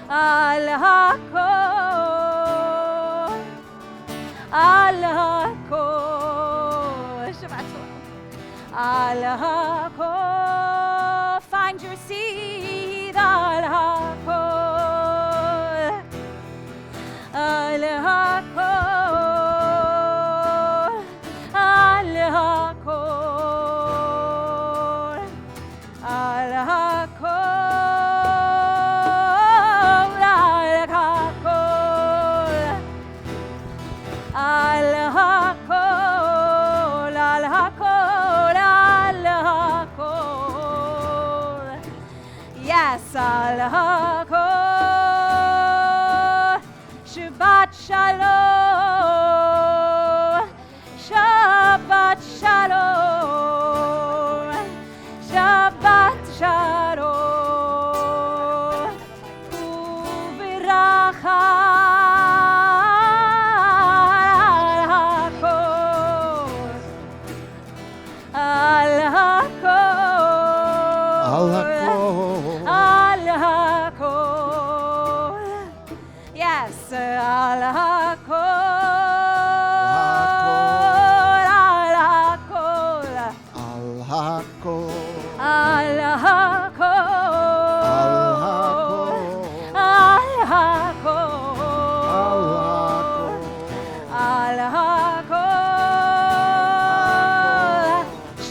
al hakol, al hakol, Shabbat Shalom, al hakol, find your seat, al hakol, al hakol, al hakol, al hakol, al hakol, al hakol, al hakol, yes, al hakol, Shabbat Shalom, Shabbat Shalom, Shabbat Shalom, Uveracha al hakol, Al hakol. al hakol, yes, al hakol, al hakol, Al hakol. al hakol, al hakol, al hakol,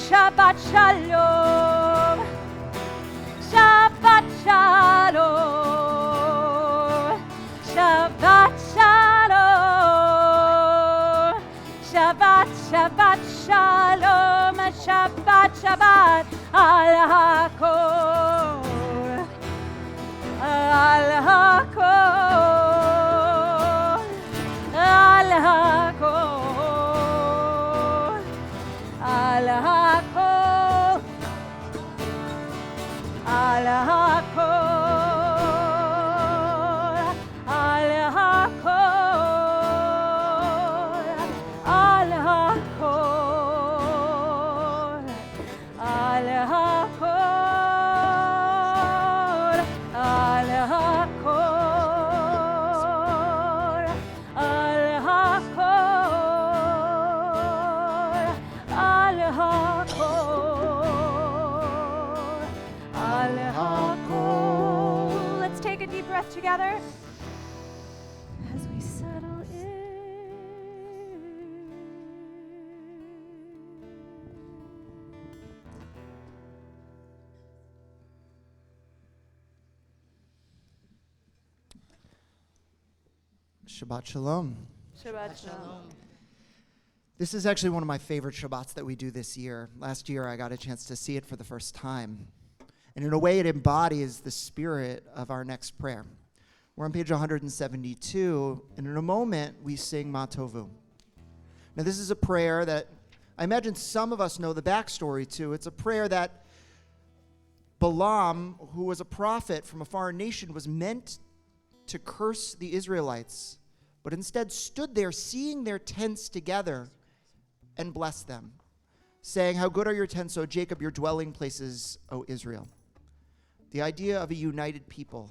Shabbat Shalom, Shabbat Shalom, Shabbat Shalom, Shabbat, Shabbat Shalom, Shabbat, Shabbat, al hakol, al hakol, al hakol, al hakol, al hakol, al hakol, al hakol, al hakol, al hakol, al hakol, al hakol, al hakol. Let's take a deep breath together as we settle in. Shabbat Shalom. Shabbat Shalom. This is actually one of my favorite Shabbats that we do this year. Last year, I got a chance to see it for the first time. And in a way, it embodies the spirit of our next prayer. We're on page 172, and in a moment, we sing Ma Tovu. Now, this is a prayer that I imagine some of us know the backstory to. It's a prayer that Balaam, who was a prophet from a foreign nation, was meant to curse the Israelites, but instead stood there seeing their tents together and blessed them, saying, "How good are your tents, O Jacob, your dwelling places, O Israel." The idea of a united people,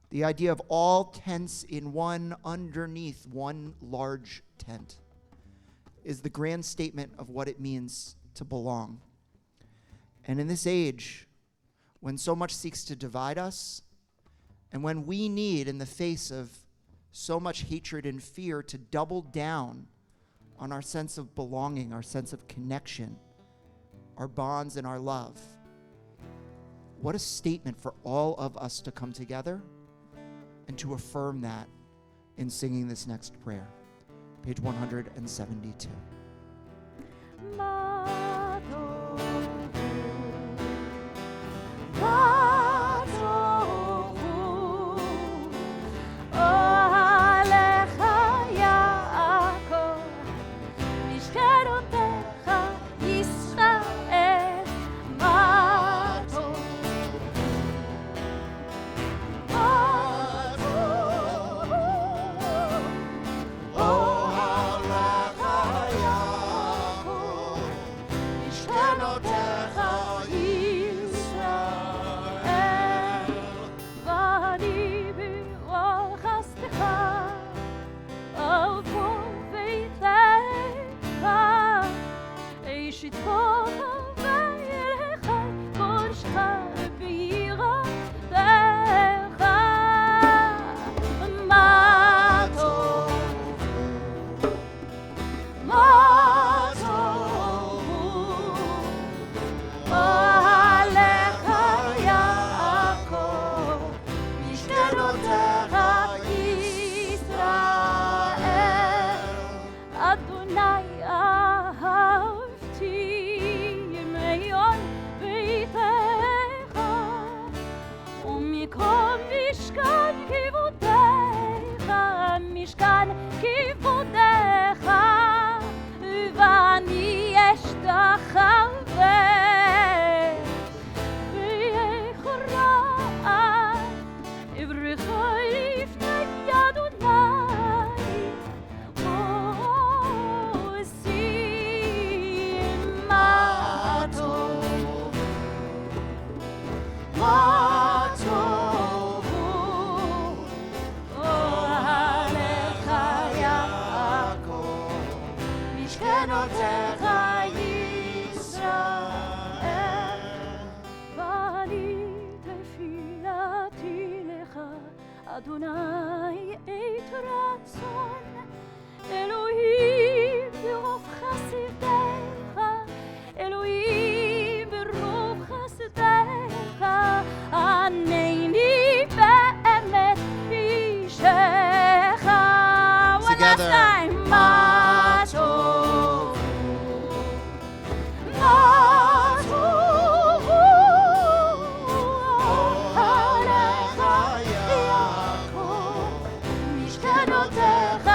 the idea of all tents in one underneath one large tent, is the grand statement of what it means to belong. And in this age, when so much seeks to divide us, and when we need, in the face of so much hatred and fear, to double down on our sense of belonging, our sense of connection, our bonds and our love, what a statement for all of us to come together and to affirm that in singing this next prayer. Page 172. כל משכן כבודך, משכן כבודך, ואני אשתחווה. אדוני עת רצון, אלוהים ברוב חסדיך, אלוהים ברוב חסדיך, ענני באמת אישך. One last time. מה טוב, מה טוב עליך יעקב, משכנותיך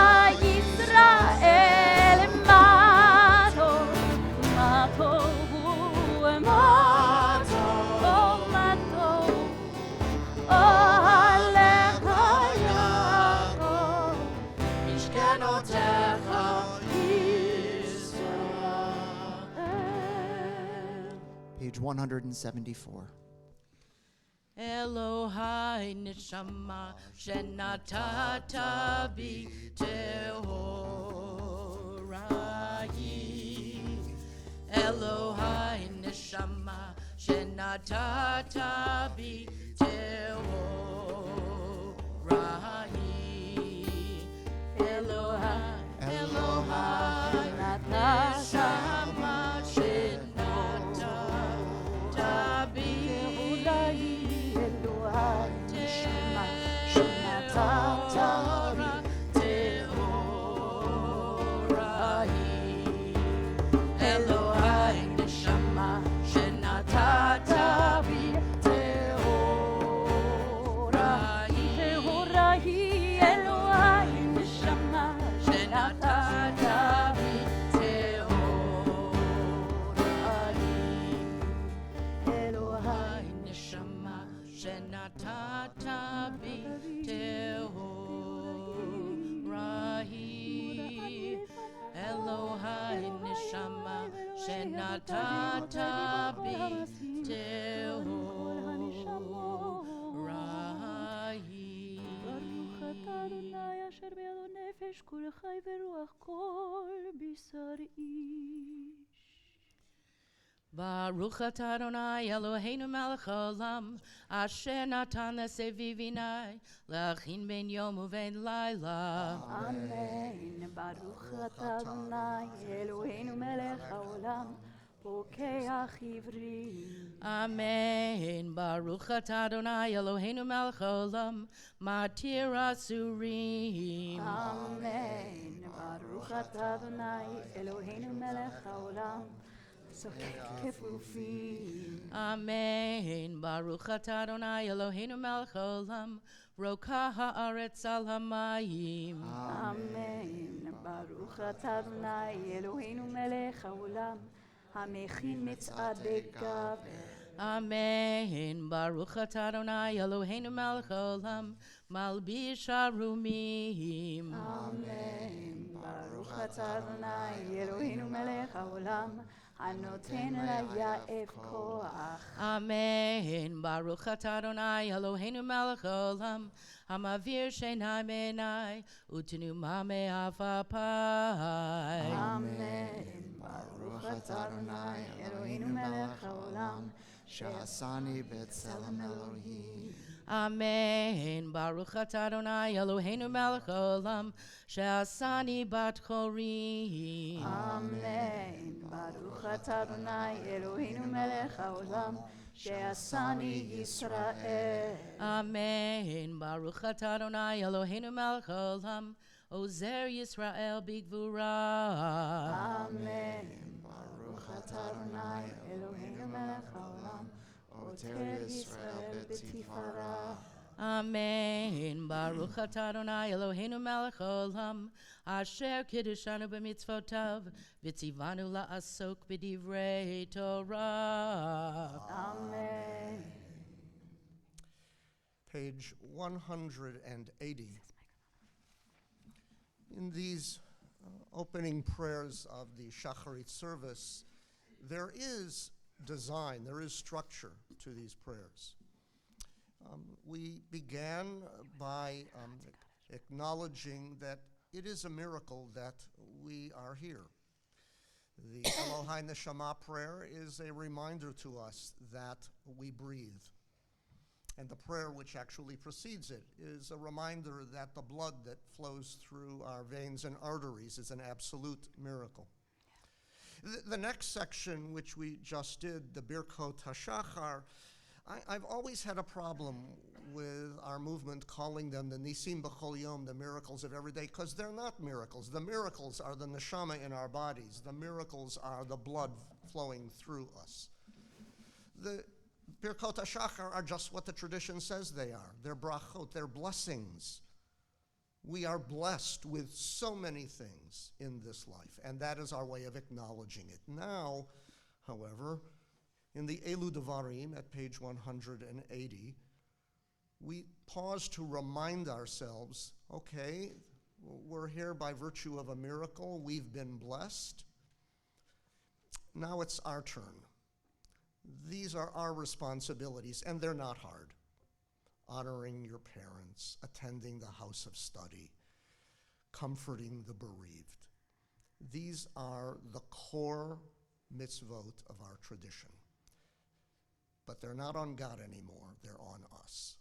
ישראל. מה טוב, מה טוב, מה טוב, מה טוב עליך יעקב, משכנותיך Page 174. Elohai neshama shenatata bi tehorai. Elohai neshama shenatata bi tehorai. Elohai, Elohai neshama shenatata bi Tata bi tehorai. ברוך אתה אדוני אשר בידו נפש כל חי ורוח כל בשר איש. Baruch atah Adonai Eloheinu melech haolam asher natan lesevivinai leachin ben yom uven laila. אמן. ברוך אתה אדוני אלוהינו מלך העולם פוקח עברים. Amen. Baruch atah Adonai Eloheinu melech haolam matir asurim. אמן. ברוך אתה אדוני אלוהינו מלך העולם סוקק כפופים. Amen. Baruch atah Adonai Eloheinu melech haolam roka haaretz al hamayim. אמן. ברוך אתה אדוני אלוהינו מלך העולם המכין מצעדי גבר. Amen. Baruch atah Adonai Eloheinu melech haolam malbish harumim. אמן. ברוך אתה אדוני אלוהינו מלך העולם הנותן ליעף כוח. Amen. Baruch atah Adonai Eloheinu melech haolam hamavir shenai me'enai utenuma me'afapai. אמן. ברוך אתה אדוני אלוהינו מלך העולם שעשני בצלם אלוהים. Amen. Baruch atah Adonai Eloheinu melech haolam she'asani bat chorim. אמן. ברוך אתה אדוני אלוהינו מלך העולם שעשני ישראל. Amen. Baruch atah Adonai Eloheinu melech haolam ozer Yisrael bigvura. אמן. ברוך אתה אדוני אלוהינו מלך העולם עוטר ישראל בתפארה. Amen. Baruch atah Adonai Eloheinu melech haolam, asher kiddushanu b'mitzvotav, v'tzivanu la'asok b'divrei Torah. Amen. Page 180. In these opening prayers of the Shacharit service, there is design, there is structure to these prayers. We began by acknowledging that it is a miracle that we are here. The Elohai Neshama prayer is a reminder to us that we breathe. And the prayer which actually precedes it is a reminder that the blood that flows through our veins and arteries is an absolute miracle. The next section, which we just did, the Birkot HaShachar, I've always had a problem with our movement calling them the Nisim B'chol Yom, the miracles of every day, because they're not miracles. The miracles are the neshama in our bodies. The miracles are the blood flowing through us. The Birkot HaShachar are just what the tradition says they are. They're brachot, they're blessings. We are blessed with so many things in this life, and that is our way of acknowledging it. Now, however, in the Elu Devarim at page 180, we pause to remind ourselves, okay, we're here by virtue of a miracle, we've been blessed. Now it's our turn. These are our responsibilities, and they're not hard. Honoring your parents, attending the house of study, comforting the bereaved. These are the core mitzvot of our tradition. But they're not on God anymore, they're on us.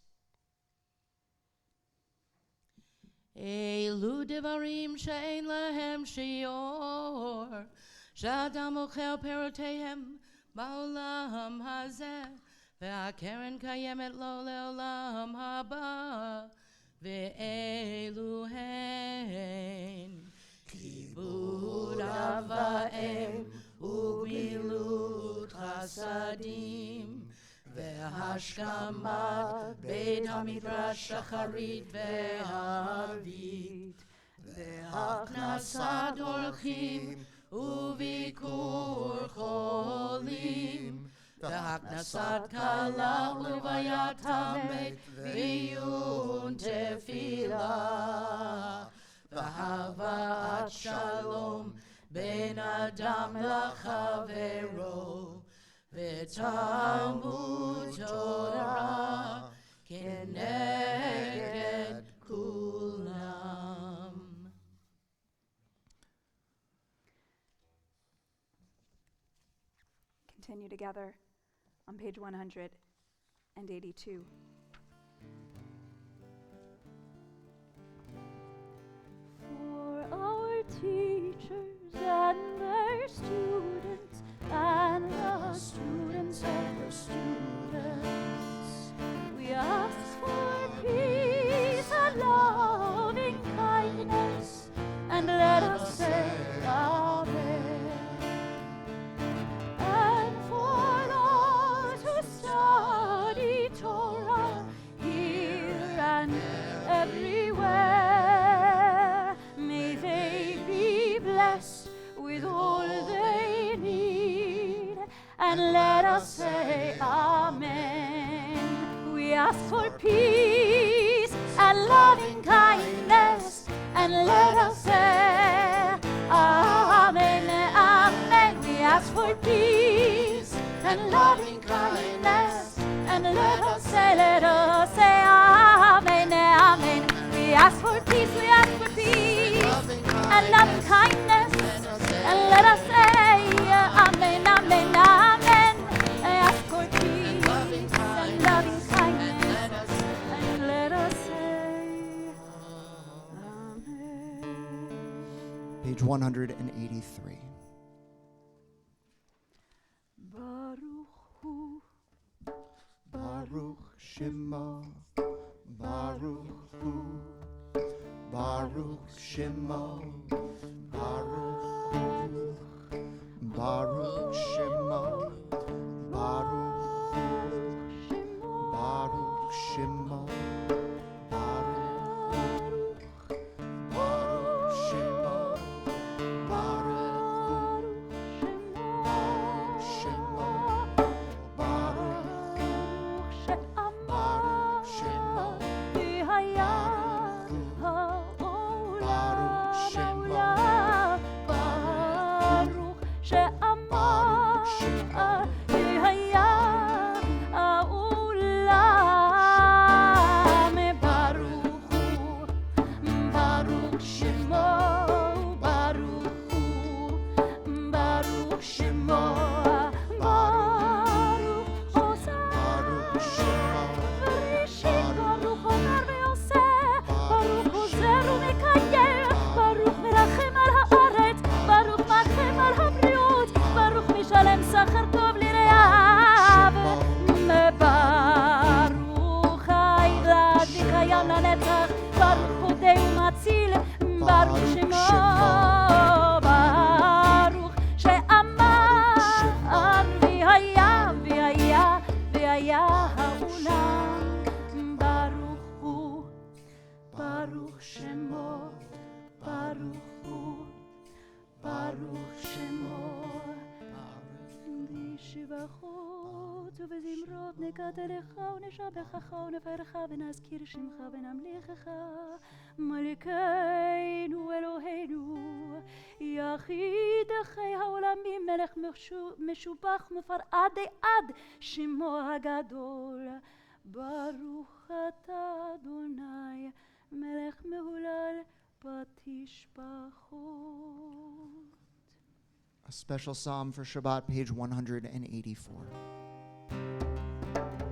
Elu devarim she'ein lahem shior, she'adam ochel perotehem ba'olam hazeh, ve'akeren kayemet lo le'olam haba, ve'elu hen kibud av va'em u'gmilut chasadim, והשכמת בית המדרש שחרית וערבית, והכנסת אורחים וביקור חולים, והכנסת כלה ולוויית המת ועיון תפילה, והבאת שלום בין אדם לחברו, ותלמוד תורה כנגד כולם. Continue together on page 182. For our teachers and their students and the students of the students, we ask for peace and loving kindness, and let us say Amen. And for those who study Torah here and everywhere, may they be blessed with all they need, and let us say Amen. We ask for peace and loving kindness, and let us say Amen, Amen. We ask for peace and loving kindness, and let us say Amen, Amen. We ask for peace, we ask for peace and loving kindness, and let us say Amen, Amen, Amen. I ask for peace and loving kindness, and let us say Amen. Page 183. Baruch Hu, Baruch Shema, Baruch Hu, Baruch Shema, Baruch Hu, Baruch Shema, Baruch Hu, Baruch Shema, לנצח, ברוך פודה ומציל, ברוך שמו, ברוך שאמר והיה העולם, ברוך הוא, ברוך שמו, ברוך הוא, ברוך שמו. בשבחות ובזמרות נקרא לך ונשבחך ונברכך ונזכיר שמך ונמליכך, מלכנו אלוהינו יחיד חי העולמים, מלך משובח ומפרעד עד שמו הגדול. ברוך אתה אדוני מלך מהולל בתשבחות. A special psalm for Shabbat, page 184.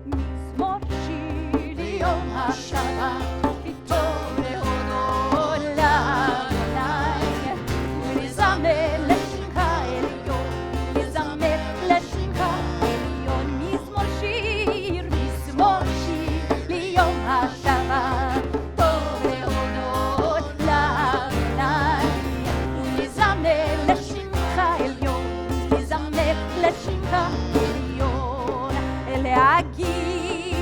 מזמור שיר ליום השבת, פתאום להודות לאדוני, ולזמר לשמך עליון, לזמר לשמך עליון. מזמור שיר ליום השבת, טוב להודות לאדוני, ולזמר לשמך עליון, לשמך עליון, להגיד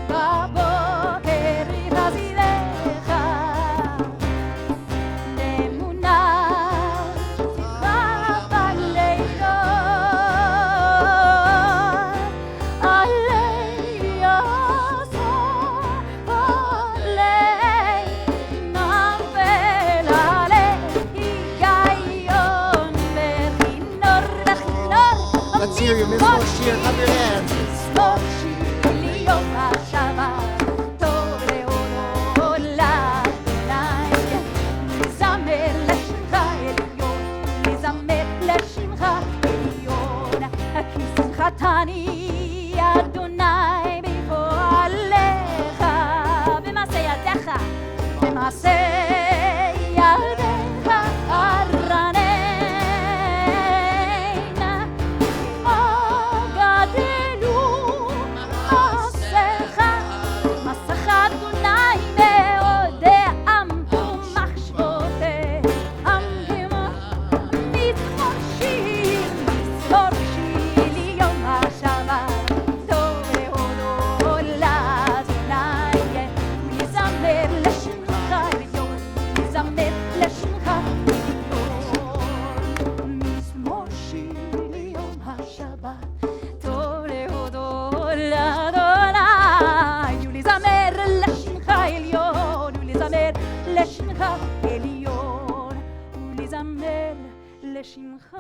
בבוקר חסידיך, באמונה תקרא בלילות, עלי יעזור עלי נפל עלי היגיון בכינור לכינור. Let's hear your Mizmor Shir. Clap your hands. מזמור שיר ליום השבת, טוב להודות לאדוני, לזמר לשמך עליון, לזמר לשמך עליון. כי שמחתני אדוני בפועליך, במעשה ידיך, במעשה ידיך ארננה. לשמך עליון, ולזמר לשמך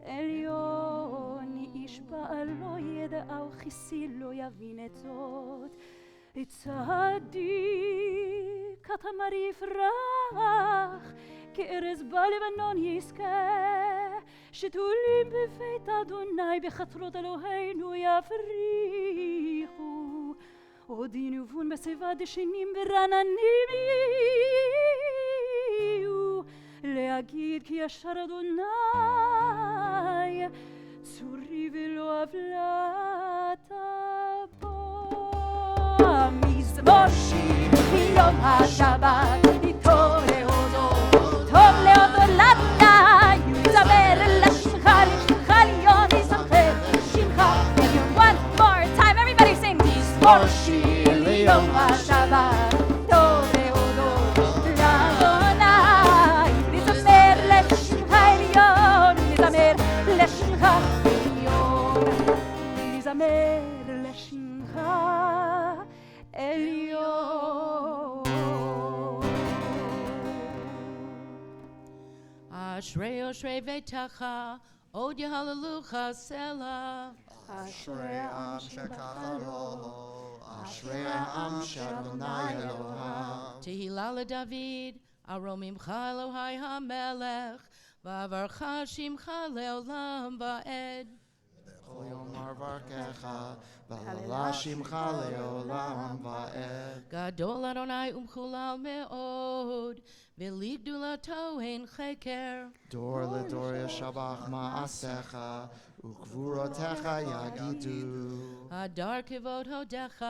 עליון. איש בעל לא ידע וכיסי לא יבין את זאת, צדיק כתמר יפרח, כארז בלבנון יזכה, שתולים בבית אדוני, בחצרות אלוהינו יפריחו. עוד ינובון בשיבה דשנים ורעננים יהיו, להגיד כי ישר אדוני, צורי ולא עוולת בו. מזמור שיר ביום השבת, טוב להודות לאדוני, לזמר לשמך עליון, לזמר לשמך עליון. One more time, everybody sing. מזמור שיר ליום השבת, טוב להודות לאדוני, לזמר לשמך עליון, לזמר לשמך עליון, לזמר לשמך עליון. אשרי ביתך, עוד יהללוך סלע. אשרי העם שככה לו, אשרי העם שאדוני אלוהיו. תהילה לדוד, ארוממך אלוהי המלך, ועברך שמך לעולם ועד. בכל יום אברכך, והללה שמך לעולם ועד. גדול אדוני ומחולל מאוד, ולגדולתו אין חקר. דור לדור ישבח מעשיך, וגבורותיך יגידו. הדר כבוד הודיך,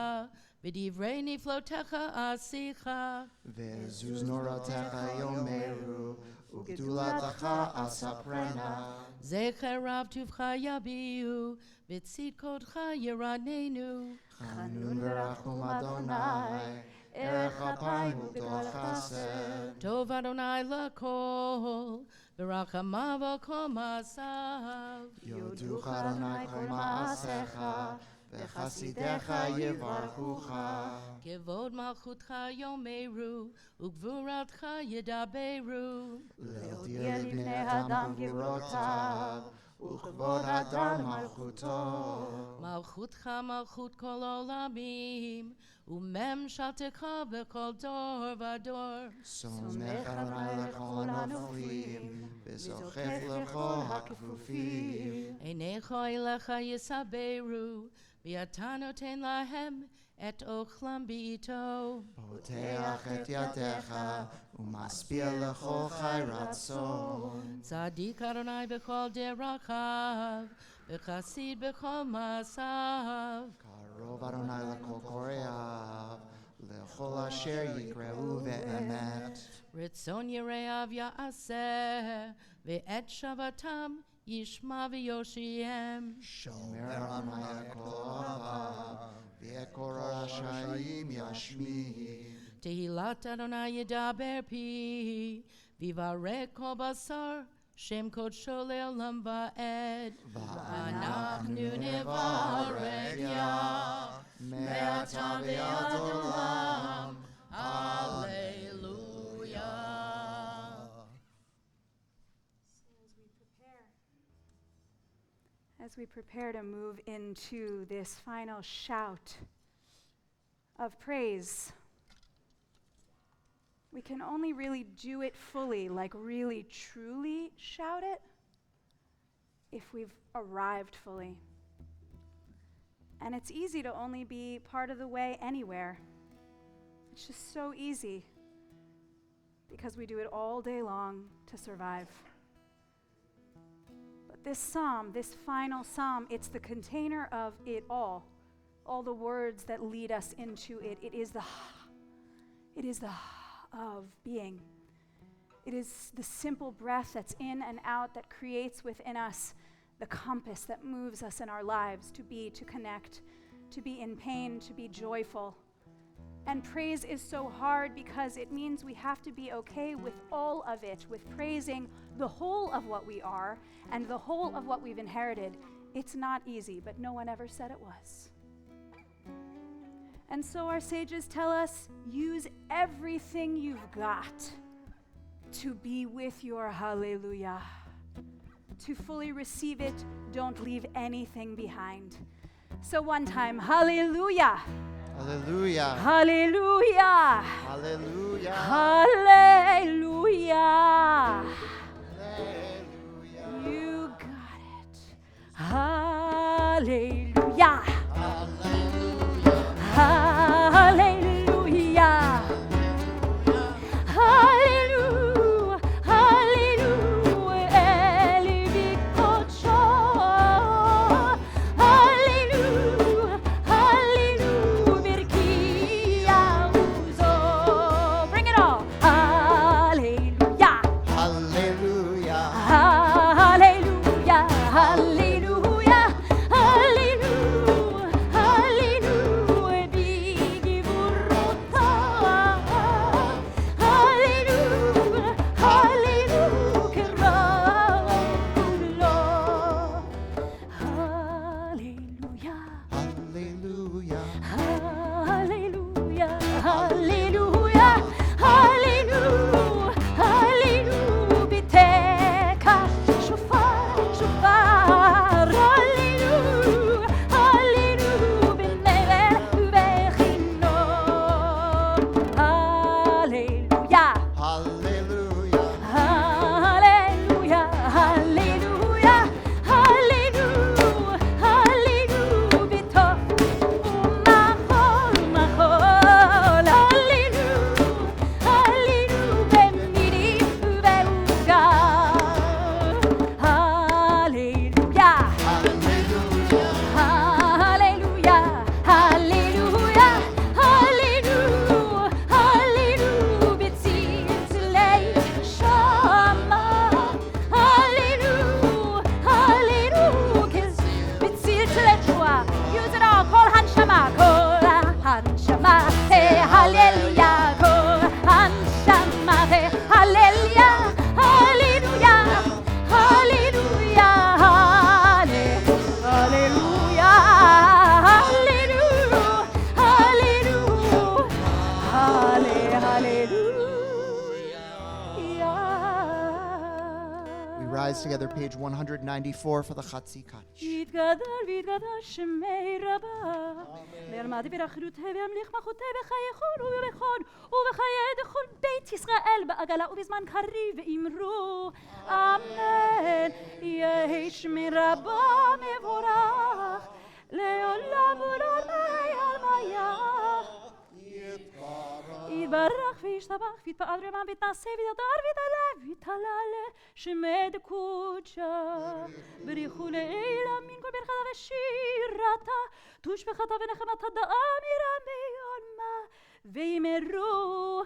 v'divrei niflotecha asicha. וזוז נורתך יאמרו, וגדולתך אספרנה. Zecher rav tuvcha yabiu, v'tzidkotcha yiranenu. חנון ורחום אדוני, ערך אפיים וגדול חסד. Tov Adonai lakol, v'rachamav al kol maasav. יודוך אדוני כל מעשיך, וחסידיך יברכוך. Kevod malchutcha yomeru, ugvuratcha yedaberu. להודיע לבני אדם גבורותיו, וכבוד אדם מלכותו. Malchutcha malchut kol olamim, umemshaltecha b'kol dor vador. סומך אדוני לכל הנופלים, וזוכף לכל הכפופים. Einecho elecha yisaberu, v'ata noten lahem et ochlam bi'ito. פותח את ידיך, ומשפיע לכל חי רצון. Tzadik Adonai b'kol derachav, v'chasid b'kol maasav. קרוב אדוני לכל קוראיו, לכל אשר יקראו באמת. Ritzon yireav ya'aseh, ve'et shavatam yishma v'yoshiem. שומר אדוני על כל אוהביו, ואת כל הרשעים ישמיע. Tehilat Adonai yedaber pi, vivarek kol basar, shem kodsho le'olam va'ed. V'anachnu nivarek ya, me'ata ve'ad olam. Hallelujah. As we prepare to move into this final shout of praise, we can only really do it fully, like really truly shout it, if we've arrived fully. And it's easy to only be part of the way anywhere. It's just so easy because we do it all day long to survive. But this psalm, this final psalm, it's the container of it all the words that lead us into it. It is the of being. It is the simple breath that's in and out that creates within us the compass that moves us in our lives to be, to connect, to be in pain, to be joyful. And praise is so hard because it means we have to be okay with all of it, with praising the whole of what we are and the whole of what we've inherited. It's not easy, but no one ever said it was. And so our sages tell us, use everything you've got to be with your hallelujah. To fully receive it, don't leave anything behind. So one time, hallelujah. Hallelujah. Hallelujah. Hallelujah. Hallelujah. Hallelujah. You got it. Hallelujah. Hallelujah. Hallelujah. Hallelujah. Elivikocho. Hallelujah. Hallelujah. Virkia uzo. Bring it all. Hallelujah. Hallelujah. Hallelujah. Hallelujah. Hallelujah. eyes together, page 194 for the Chatzi Kaddish. יתגדל ויתגדל שמי רבה וירמד וירחדות וימליך מלכותי בחיי חור ובכל ובחיי דכל בית ישראל בעגלה ובזמן קריב ואמרו אמן יהי שמי רבה מבורך לעולם ולעולמי עלמיה יתברך וישתבח ויתפאר ויאמן ויתנשא ויתהדר ויתעלה ויתהלל שמי דקודשה בריחו לעילה מן כל ברכתה ושירתה תושבחתה ונחמתה דאמירה מעולמה ויאמרו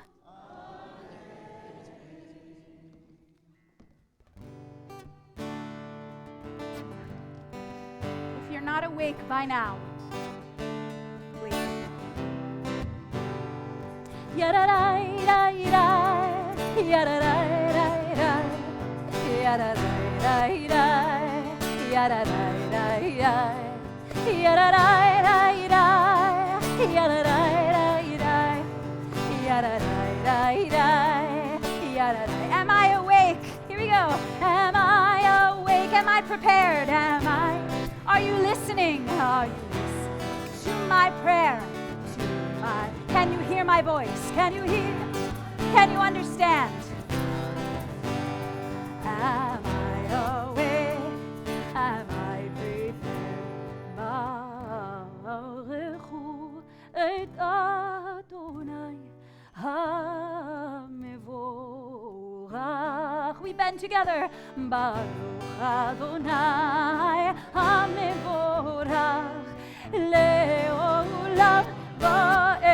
If you're not awake by now, please. Am I awake? Here we go. Am I awake? Am I prepared? Are you listening? Are you listening to my prayer? Can you hear my voice? Can you hear? Can you understand? Am I awake? Am I prepared? Baruchu et Adonai HaMevorach. We bend together. Baruch Adonai HaMevorach Le'olam Va'ed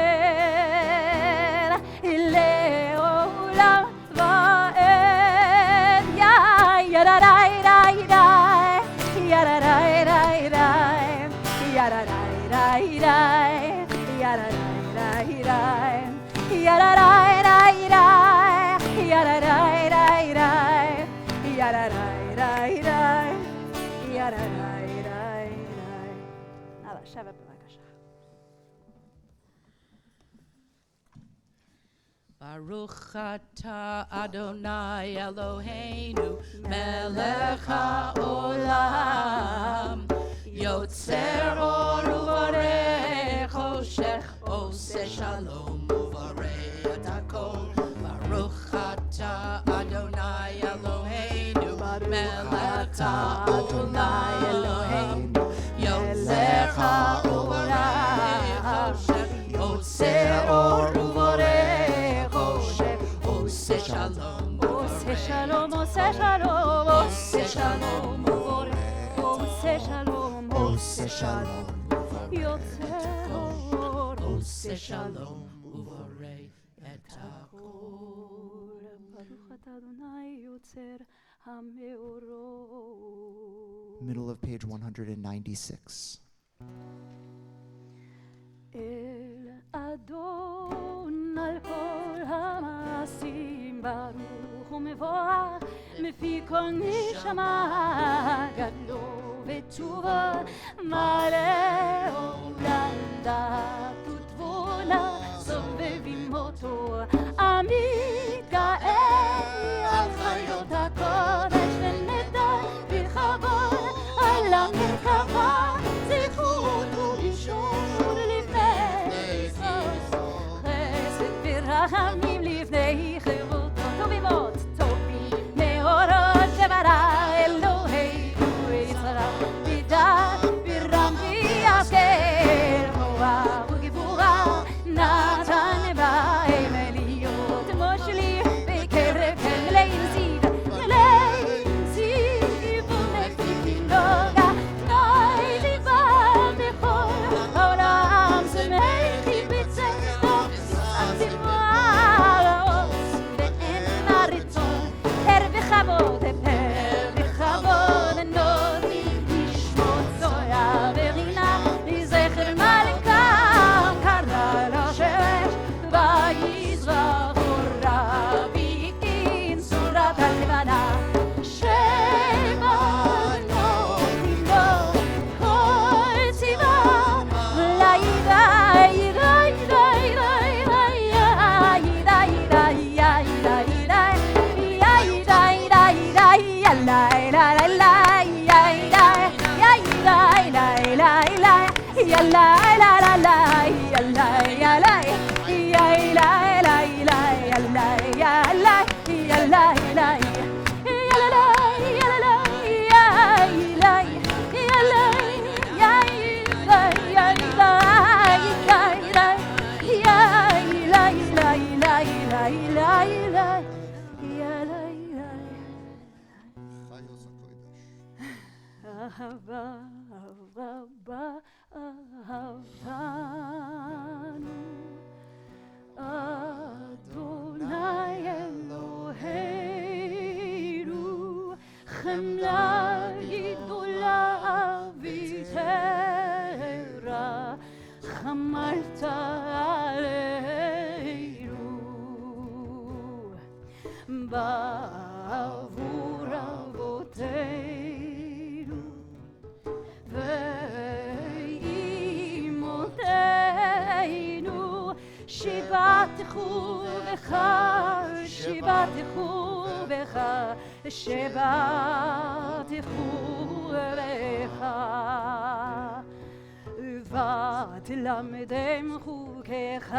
Le'olam Va'ed Yadadai-dai-dai Yadadai-dai-dai Yadadai-dai-dai Yadadai-dai-dai Yadadai-dai-dai Yadadai-dai-dai Yadadai-dai-dai Yadadai-dai-dai Alla, shava b'vakasha. Baruch atah Adonai Eloheinu melech haolam yotzer or uvorech choshech oseh shalom uvorech et hakol Baruch atah Adonai Eloheinu melech haolam yotzer haolam oseh or uvorech Oseh shalom, Oseh shalom, oseh shalom, oseh shalom, oseh shalom, oseh shalom, yotzer or, oseh shalom, uvorei et hakol. Baruch atah Adonai yotzer hameorot. Middle of page 196. El Adon al kol hamasim baruch umevor mefi kol nishama gadlo v'tshuva male olam dat u'tvuna sovevim oto amit ga'el al chayot hakodesh v'nedar v'chavod al המרכבה זכות ולשור לפני חסד ורחמים לפני חברות טובים טובים מאורות שברא אלוהינו יצרה בדעת ברם וישכר מואב וגבורה נתן בהם להיות מושלים בקרב כלי זיו ומקפיקים נוגה נוי ליבם בכל העולם שמחי בצדו עד זמרה Chayos HaKodesh. אהבה רבה אהבתנו אדוני אלוהינו חמלה גדולה ותורה חמלת עלינו בעבור אבותינו ואימותינו שיבחו בך שיבחו בך שיבחו בך ותלמדם חוקיך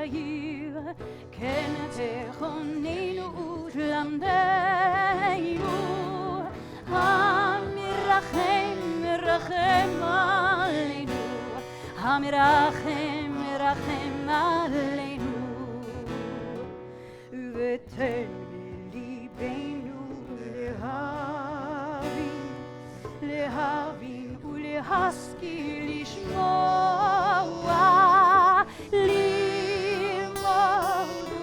עיר כן תכוננו ותלמדנו המרחם מרחם עלינו המרחם מרחם עלינו ותן בליבנו להבין ולהשכיל לשמוע ללמוד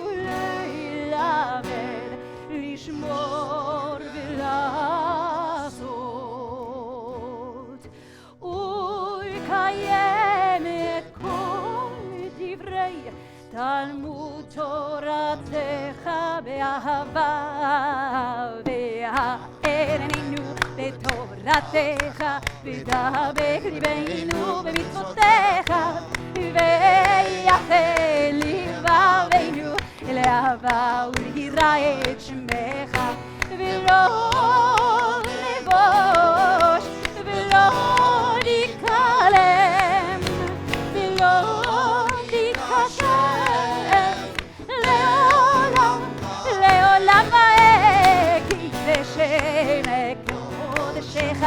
וללמד לשמור ולעשות ולקיים את כל דברי תלמוד תורתך באהבה והארנו בתורתך ודבק ליבנו במצוותיך ויפה לבבנו לאהבה וליראה את שמך ולא נבוש ולא נתקלם ולא נתחשב לעולם לעולם כי בשם קודשך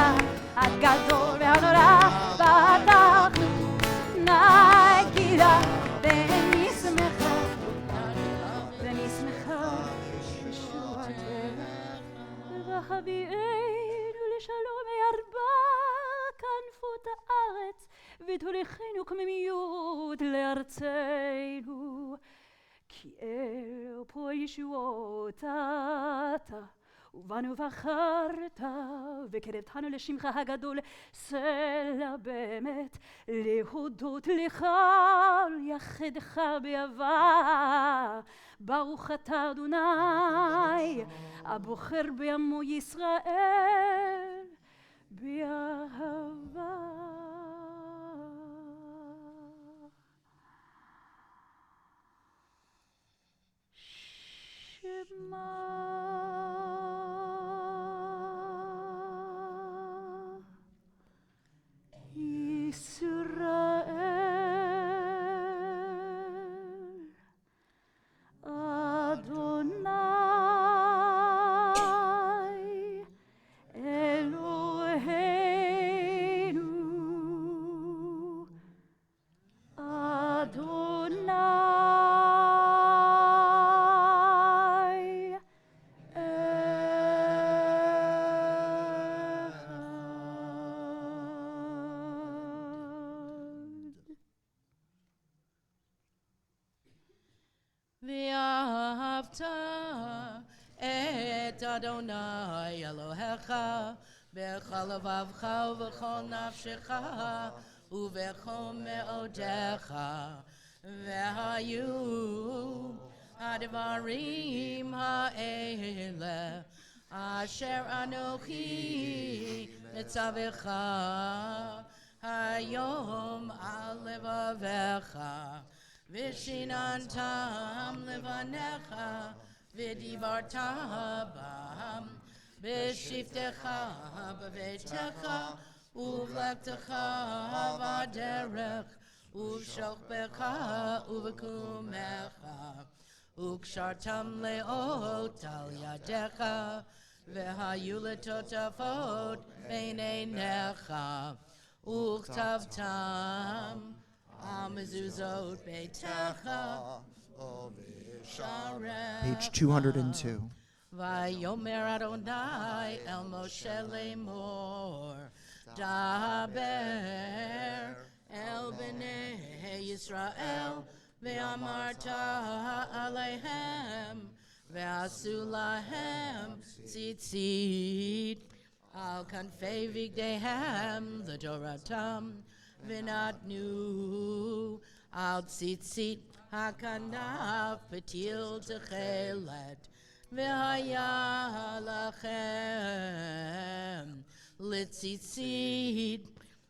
הגדול והנורא פתחנו נגילה ונשמחה ישועתך והביאנו לשלום מארבע כנפות הארץ ותוליכנו קממיות לארצנו כי אל פה ישועות אתה ובנו בחרת וקרבתנו לשמך הגדול סלע באמת להודות לך יחדך באהבה ברוך אתה אדוני הבוחר בעמו ישראל באהבה שמע ישראל אדוני אלוהינו אדוני ואהבת את אדוני אלוהיך בכל לבבך ובכל נפשך ובכל מאודיך והיו הדברים האלה אשר אנוכי מצווך היום על לבביך ושיננתם לבניך ודיברת בם בשבתך בביתך ובלכתך בדרך ובשוכבך ובקומך וקשרתם לאות על ידיך והיו לטוטפות בין עיניך וכתבתם על מזוזות ביתך Page 202. Vayomer Adonai el Moshe lemor, Daber el bnei Yisrael, ve'amarta aleihem, ve'asu lahem tzitzit, al kanfei vigdehem l'doratam, v'natnu al tzitzit hakanaf petil techelet, V'haya lachem litzitzit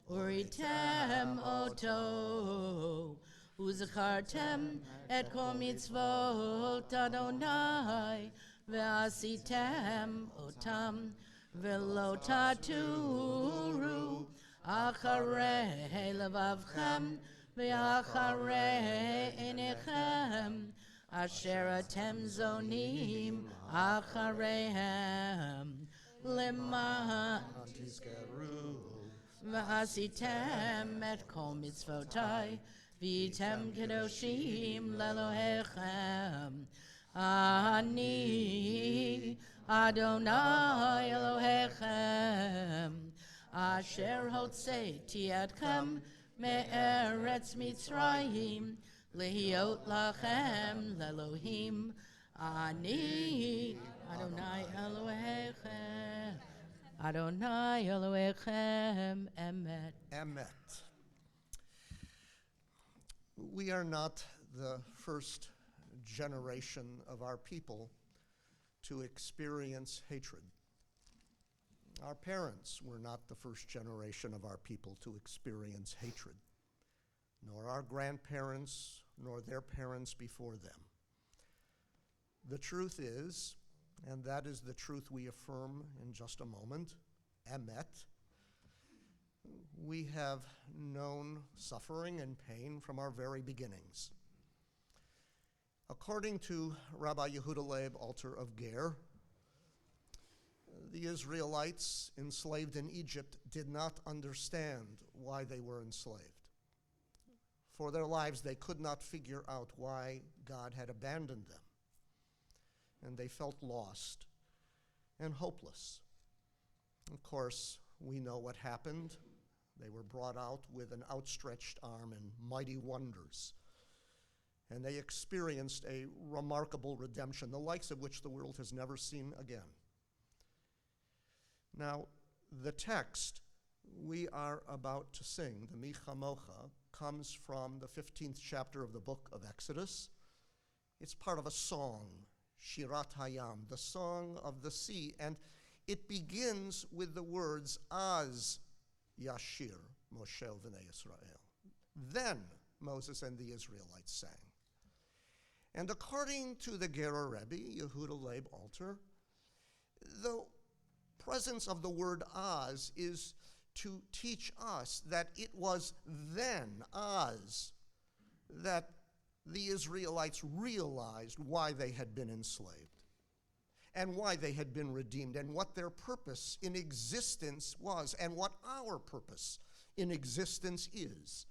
uritem oto uzachartem et kol mitzvot Adonai v'asitem otam v'lo taturu acharei levavchem v'acharei einechem Asher atem zonim acharehem lema v'asitem et kol mitzvotai v'item kedoshim lelohechem ani Adonai Elohechem Asher hotzeiti atchem me'eretz Mitzrayim Lehiot lachem lelohim ani Adonai Elohechem Adonai Elohechem emet. Emet. We are not the first generation of our people to experience hatred. Our parents were not the first generation of our people to experience hatred, nor our grandparents, nor their parents before them. The truth is, and that is the truth we affirm in just a moment, emet, we have known suffering and pain from our very beginnings. According to Rabbi Yehuda Leib Alter of Ger, the Israelites enslaved in Egypt did not understand why they were enslaved. For their lives, they could not figure out why God had abandoned them. And they felt lost and hopeless. Of course, we know what happened. They were brought out with an outstretched arm and mighty wonders. And they experienced a remarkable redemption, the likes of which the world has never seen again. Now, the text we are about to sing, the Mi Chamocha, comes from the 15th chapter of the book of Exodus. It's part of a song, Shirat Hayam, the song of the sea, and it begins with the words, Az Yashir Moshe v'nei Yisrael. Then Moses and the Israelites sang. And according to the Gerer Rebbe, Yehuda Leib Alter, the presence of the word Az is to teach us that it was then, Az, that the Israelites realized why they had been enslaved and why they had been redeemed and what their purpose in existence was and what our purpose in existence is.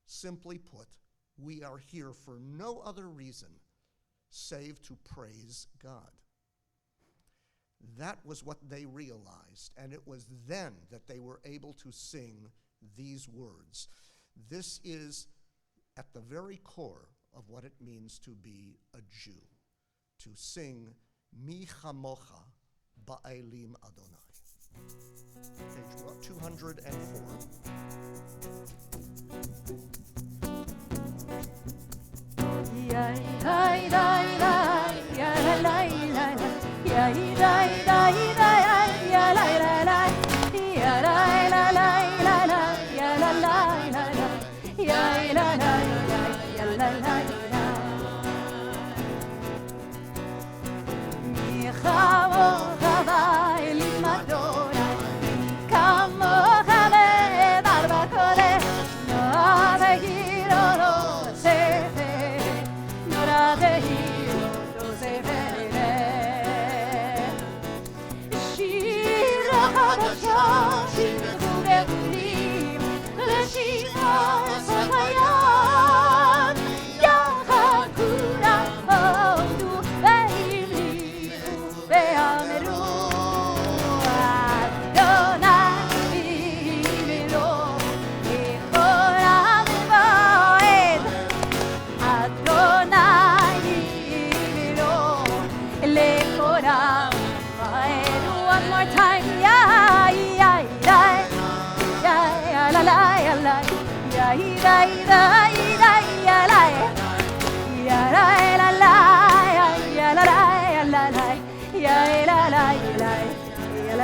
Simply put, we are here for no other reason save to praise God. That was what they realized, and it was then that they were able to sing these words. This is at the core of what it means to be a Jew, to sing Mi Chamocha Ba'elim Adonai. Page 204.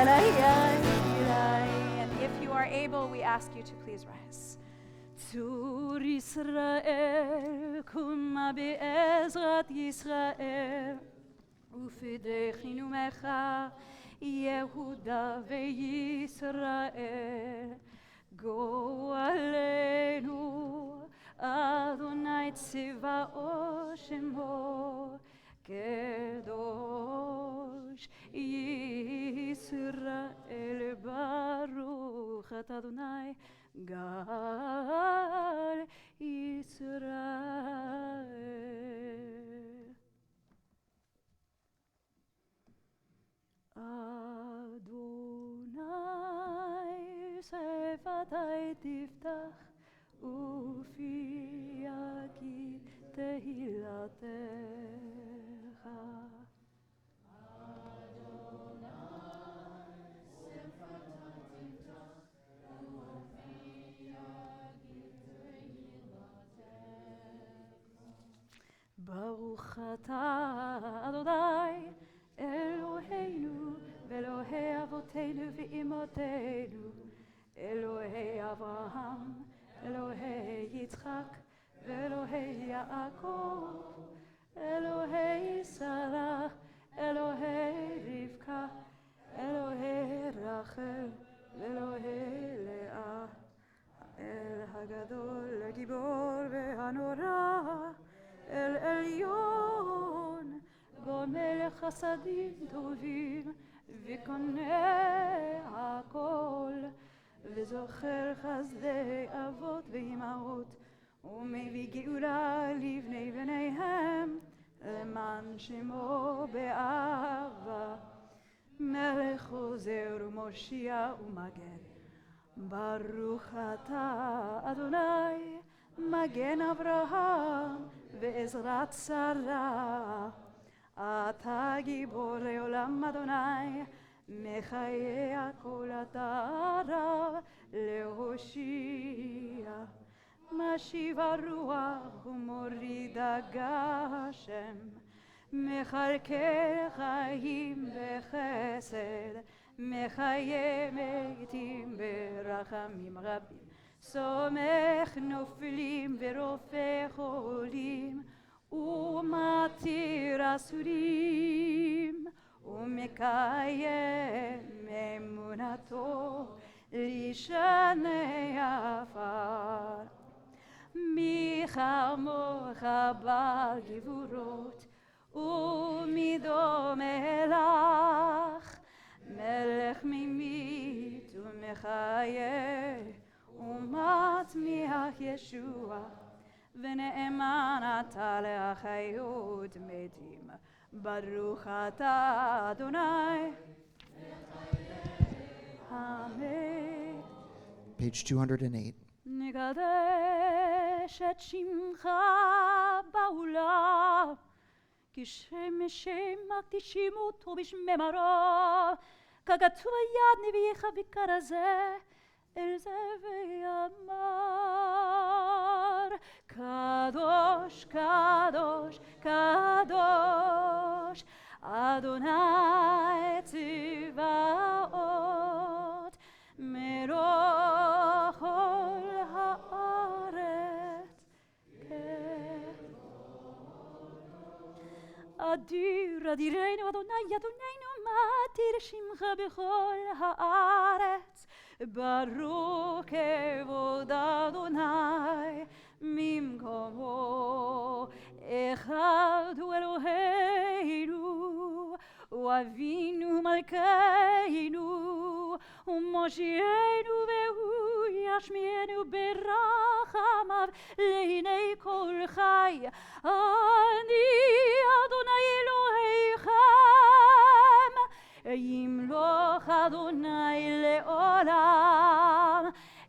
And if you are able, we ask you to please rise. צור ישראל, קומה בעזרת ישראל, ופדחי נאומך, יהודה וישראל. גואלנו, אדוני צבאו שמו, קדוש ישראל. ברוך אתה אדוני גאל ישראל. אדוני שפתי תפתח ופי יגיד תהילתך. ברוך אתה אדוני אלוהינו ואלוהי אבותינו ואמותינו, אלוהי אברהם, אלוהי יצחק ואלוהי יעקב, אלוהי שרה, אלוהי רבקה, אלוהי רחל ואלוהי לאה, האל הגדול הגיבור והנורא, אל עליון, גומל חסדים טובים וקונה הכל, וזוכר חסדי אבות ואימהות, ומביא גאולה לבני בניהם, למען שמו באהבה. מלך עוזר ומושיע ומגן, ברוך אתה אדוני מגן אברהם ועזרת שרה. אתה גיבור לעולם אדוני, מחיה כל עטרה להושיע. משיב הרוח ומוריד הגשם, מחלקי חיים בחסד, מחיה מתים ברחמים רבים. סומך נופלים ורופא חולים, ומתיר אסורים, ומקיים אמונתו לשני עפר. מי כמוך בעל גבורות, ומדומה לך, מלך ממית ומחיה, ומצמיח ישוע, ונאמן אתה להחיות מתים. ברוך אתה אדוני. אמן. Page 208. נקדש את שמך בעולם, כשם שם מקדישים אותו בשממרו, ככתוב יד נביאך וכרזה אל זה ויאמר, קדוש קדוש קדוש אדוני צבאות מלוך כל הארץ. אדיר אדירנו אדוני אדוננו מתיר שמך בכל הארץ. ברוך כבוד אדוני ממקומו. אחד הוא אלוהינו ואבינו מלכנו ומושיענו והוא ישמיענו ברחמיו לעיני כל חי. אני אדוני אלוהיכם ימלוך אדוני לעולם.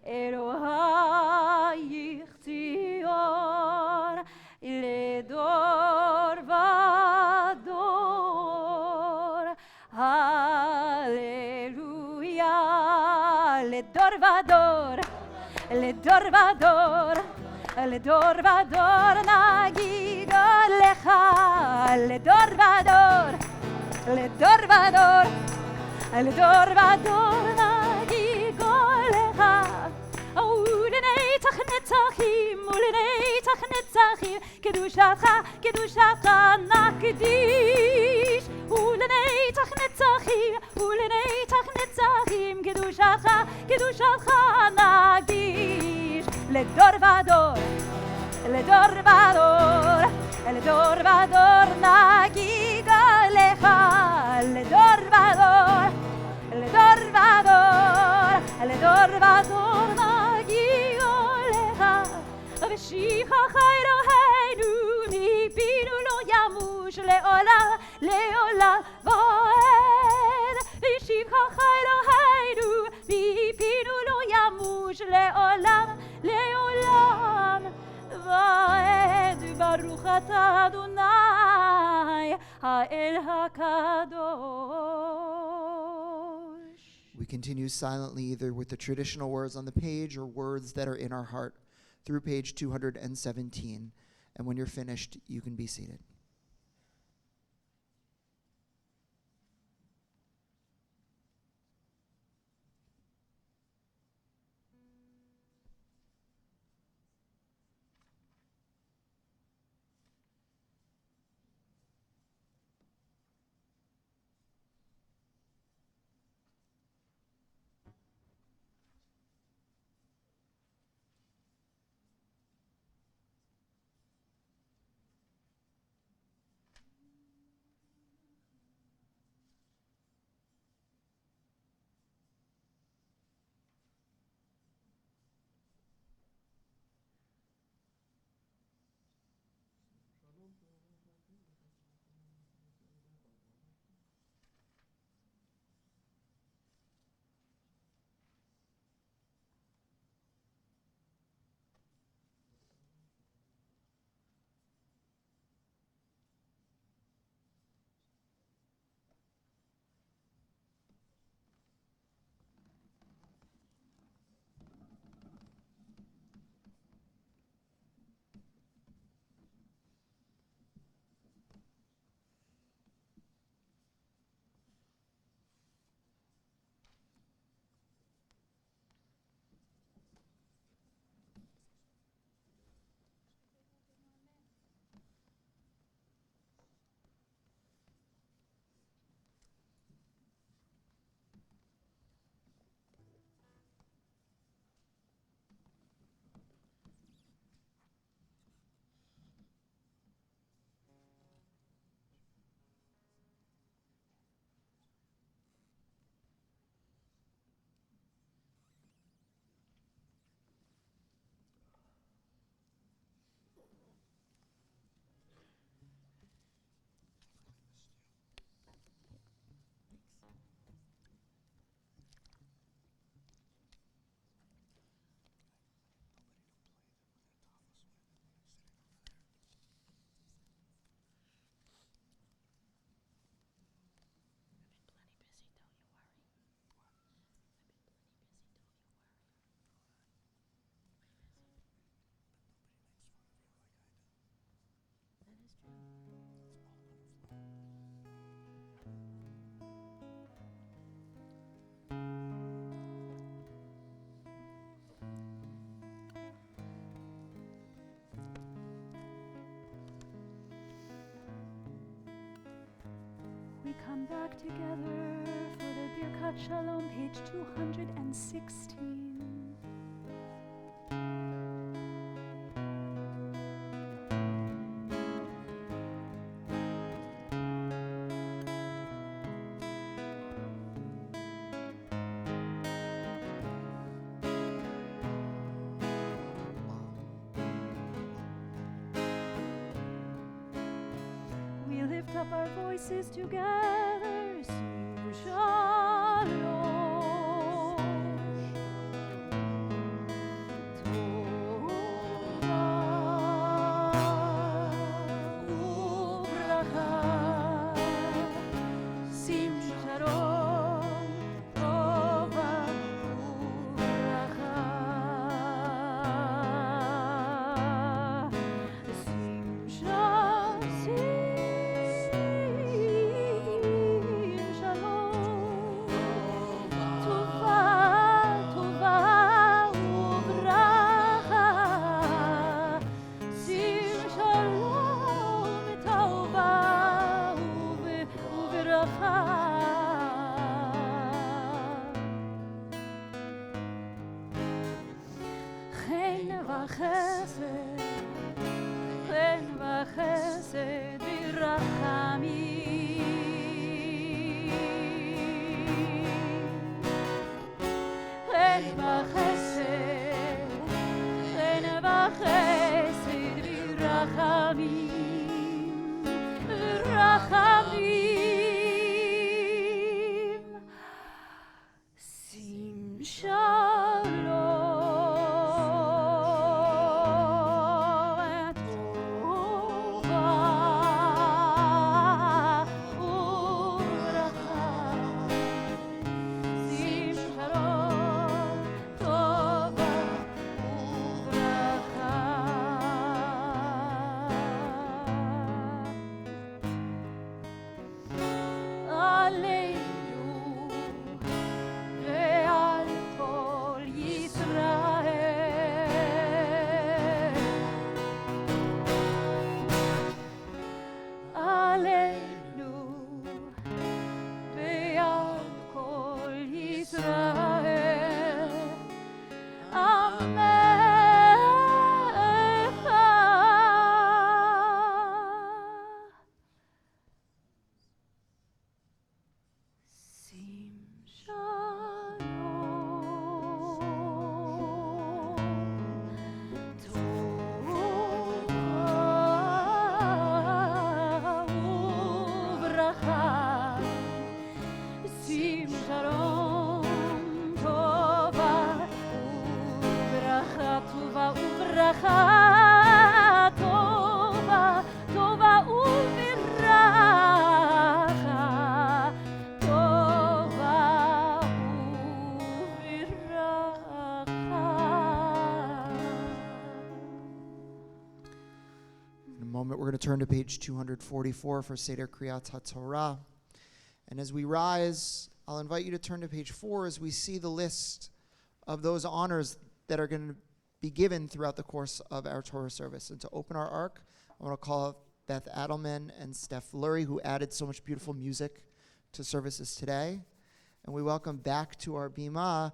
אלוהיך ציון לדור ודור. הללויה. לדור ודור, לדור ודור, לדור ודור נגיד לך. לדור ודור, לדור ודור, לדור ודור נגיגו לך ולנצח נצחים ולנצח נצחים קדושתך קדושתך נקדיש ולנצח נצחים ולנצח נצחים קדושתך קדושתך נקדיש לדור ודור לדור ודור לדור ודור נגיג לך לדור ודור לדור ודור לדור ודור נגיג לך ושכחך אלוהינו מפינו לא ימוש לעולם לעולם ועד ושכחך אלוהינו מפינו לא ימוש לעולם לעולם ועד ברוך אתה אדוני האל הקדוש. We continue silently either with the traditional words on the page or words that are in our heart through page 217. And when you're finished, you can be seated. We come back together for the Birkat Shalom, page 216. We lift up our voices together, sing Shalom. Shalom. turn to page 244 for Seder Kriyat HaTorah. And as we rise, I'll invite you to turn to page 4 as we see the list of those honors that are going to be given throughout the course of our Torah service. And to open our ark, I want to call up Beth Adelman and Steph Lurie, who added so much beautiful music to services today. And we welcome back to our bima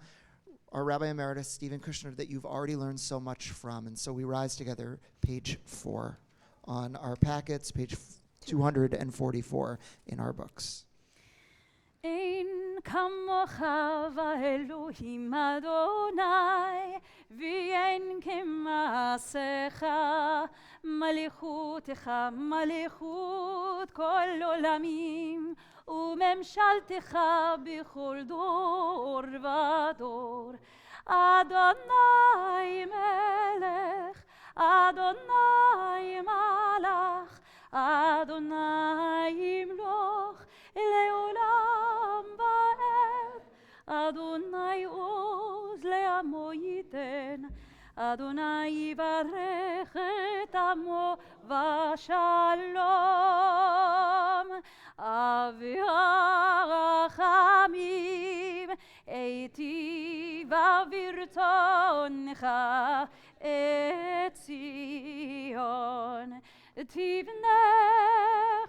our Rabbi Emeritus, Stephen Kushner, that you've already learned so much from. And so we rise together, page 4 on our packets, page 244 in our books. אין כמוך ואלוהים אדוני, ואין כמעשיך, מלכותך מלכות כל עולמים, וממשלתך בכל דור ודור. אדוני מלך, אדוני מלך, אדוני ימלוך לעולם ועד. אדוני עוז לעמו ייתן, אדוני יברך את עמו בשלום. אבי הרחמים, היטיב ברצונך את ציון. תבנה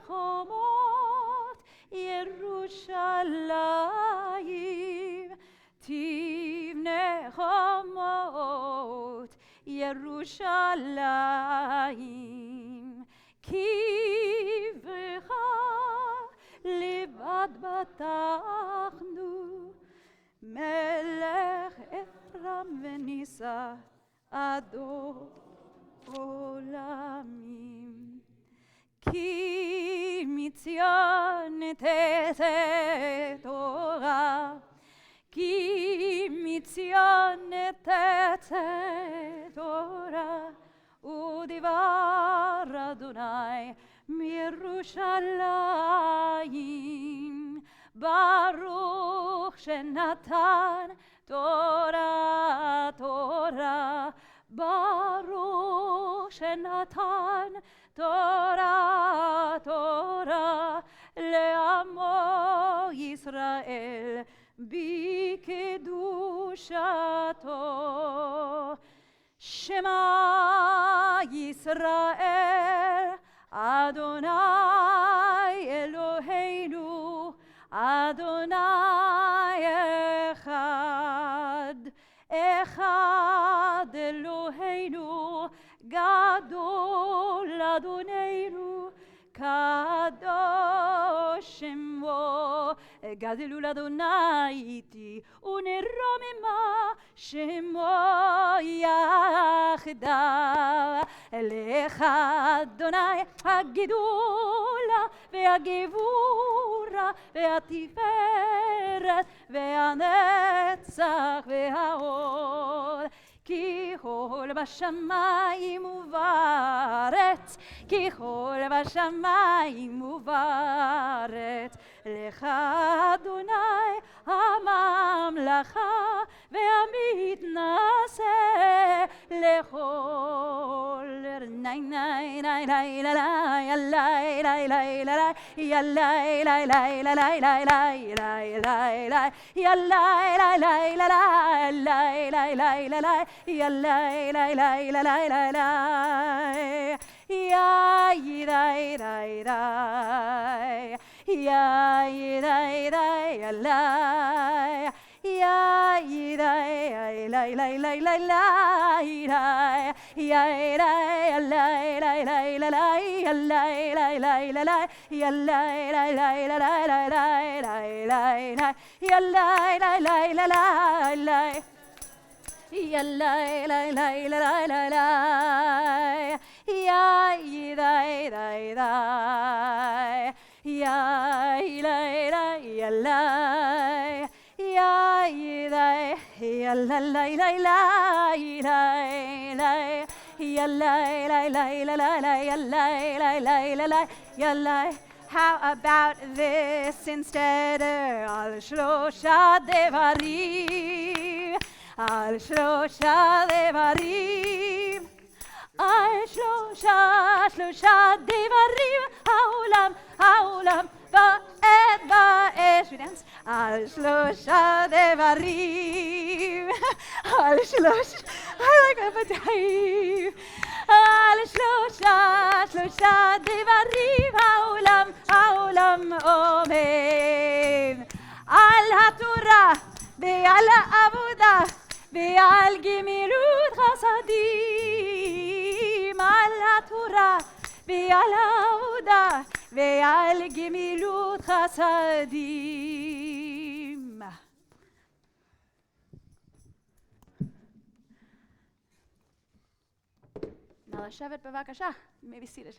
חומות ירושלים, תבנה חומות ירושלים. כי בך לבד בטחנו, מלך אפרים ונישא אדון עולמים. כי מציון תצא תורה, כי מציון תצא תורה, ודבר אדוני מירושלים. ברוך שנתן תורה תורה, ברוך שנתן תורה תורה לעמו ישראל בקדושתו. שמע ישראל אדוני אלוהינו אדוני אחד. אחד אלוהינו גדול אדוננו קדוש שמו. גדלו לאדוני איתי ונרוממה שמו יחדיו. לך אדוני הגדולה והגבורה והתפארת והנצח וההוד. כי כל בשמיים ובארץ, כי כל בשמיים ובארץ, לך אדוני הממלכה והמתנשא לכל. ני ני ני ני לי לי לי לי לי לי לי לי לי לי לי לי לי לי לי לי לי לי לי יאללה לה לה לה לה לה לה יא יידה יידה יידה יידה יידה יאללה יא יידה לה לה לה לה לה יידה יידה יאללה לה לה לה לה יאללה לה לה לה לה יאללה לה לה לה לה לה לה לה יאללה לה לה לה לה יאללה לה לה לה לה לה יא יידה יידה יידה יא יידה יידה יאללה יא יידה יאללה לה לה לה יידה יאללה לה לה לה לה יאללה לה לה לה יאללה. How about this instead? Al shlosha devarim, al shlosha devarim, על שלושה דברים העולם בועט באש. We dance. על שלושה דברים, על שלושה, I like that, but על שלושה דברים העולם עומד, על התורה ועל העבודה ועל גמילות חסדים, על התורה ועל העבודה ועל גמילות חסדים. נא לשבת בבקשה. You may be seated.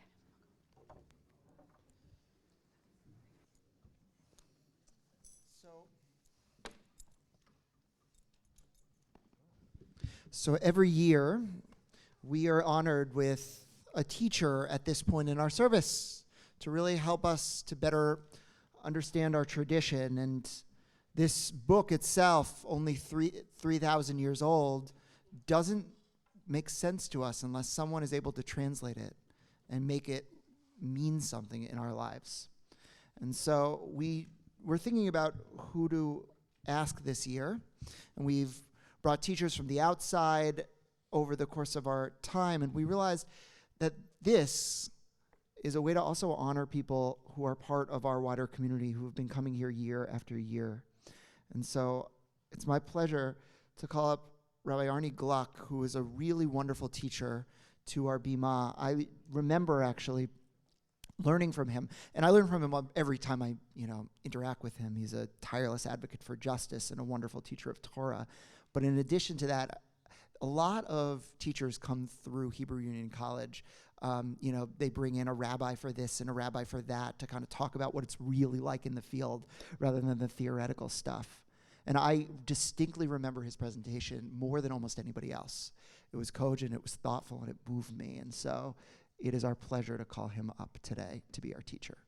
So every year, we are honored with a teacher at this point in our service to really help us to better understand our tradition. And this book itself, only 3,000 years old, doesn't make sense to us unless someone is able to translate it and make it mean something in our lives. And so we're thinking about who to ask this year, and we've brought teachers from the outside over the course of our time, and we realized that this is a way to also honor people who are part of our wider community who have been coming here year after year. And so it's my pleasure to call up Rabbi Arnie Gluck, who is a really wonderful teacher, to our Bima. I remember actually learning from him, and I learn from him every time I interact with him. He's a tireless advocate for justice and a wonderful teacher of Torah. But in addition to that, a lot of teachers come through Hebrew Union College. They bring in a rabbi for this and a rabbi for that to kind of talk about what it's really like in the field rather than the theoretical stuff. And I distinctly remember his presentation more than almost anybody else. It was cogent, it was thoughtful, and it moved me. And so it is our pleasure to call him up today to be our teacher.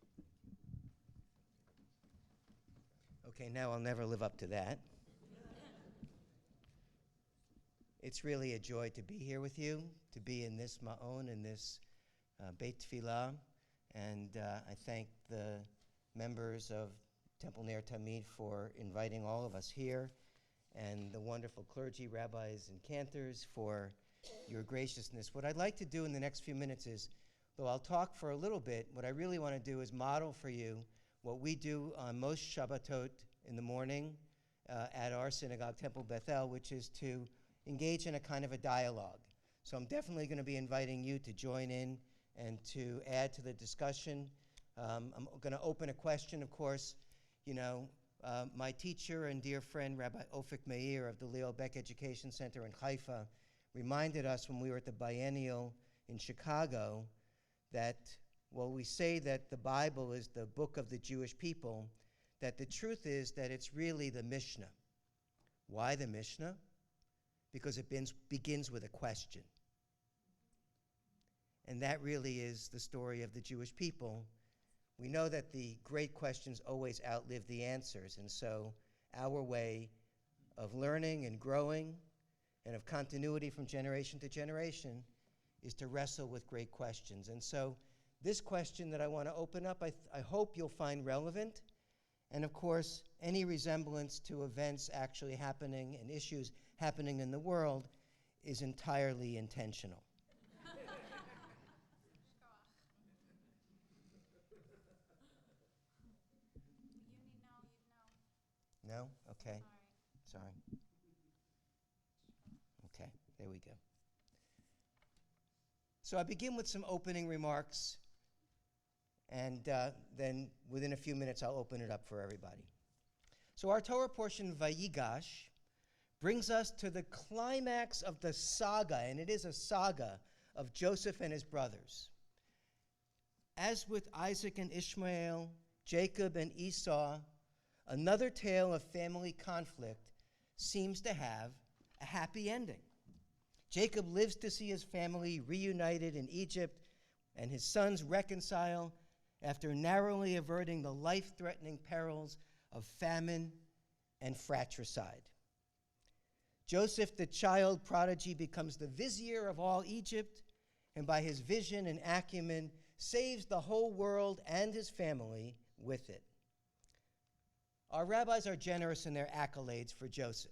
Okay, now I'll never live up to that. It's really a joy to be here with you, to be in this ma'on, in this Beit Tfilah, and I thank the members of Temple Ner Tamid for inviting all of us here, and the wonderful clergy, rabbis, and cantors for your graciousness. What I'd like to do in the next few minutes is, though I'll talk for a little bit, what I really want to do is model for you what we do on most Shabbatot in the morning at our synagogue, Temple Bethel, which is to engage in a kind of a dialogue. So I'm definitely going to be inviting you to join in and to add to the discussion. I'm going to open a question, of course. My teacher and dear friend, Rabbi Ofik Meir of the Leo Beck Education Center in Haifa, reminded us when we were at the biennial in Chicago that, while we say that the Bible is the book of the Jewish people, that the truth is that it's really the Mishnah. Why the Mishnah? Because it begins with a question. And that really is the story of the Jewish people. We know that the great questions always outlive the answers, and so our way of learning and growing and of continuity from generation to generation is to wrestle with great questions. And so this question that I want to open up, I hope you'll find relevant, and of course, any resemblance to events actually happening and issues happening in the world is entirely intentional. No? Okay. Sorry. Okay, there we go. So I begin with some opening remarks, and then within a few minutes I'll open it up for everybody. So our Torah portion, Vayigash, brings us to the climax of the saga, and it is a saga of Joseph and his brothers. As with Isaac and Ishmael, Jacob and Esau, another tale of family conflict seems to have a happy ending. Jacob lives to see his family reunited in Egypt, and his sons reconcile after narrowly averting the life-threatening perils of famine and fratricide. Joseph, the child prodigy, becomes the vizier of all Egypt, and by his vision and acumen, saves the whole world and his family with it. Our rabbis are generous in their accolades for Joseph.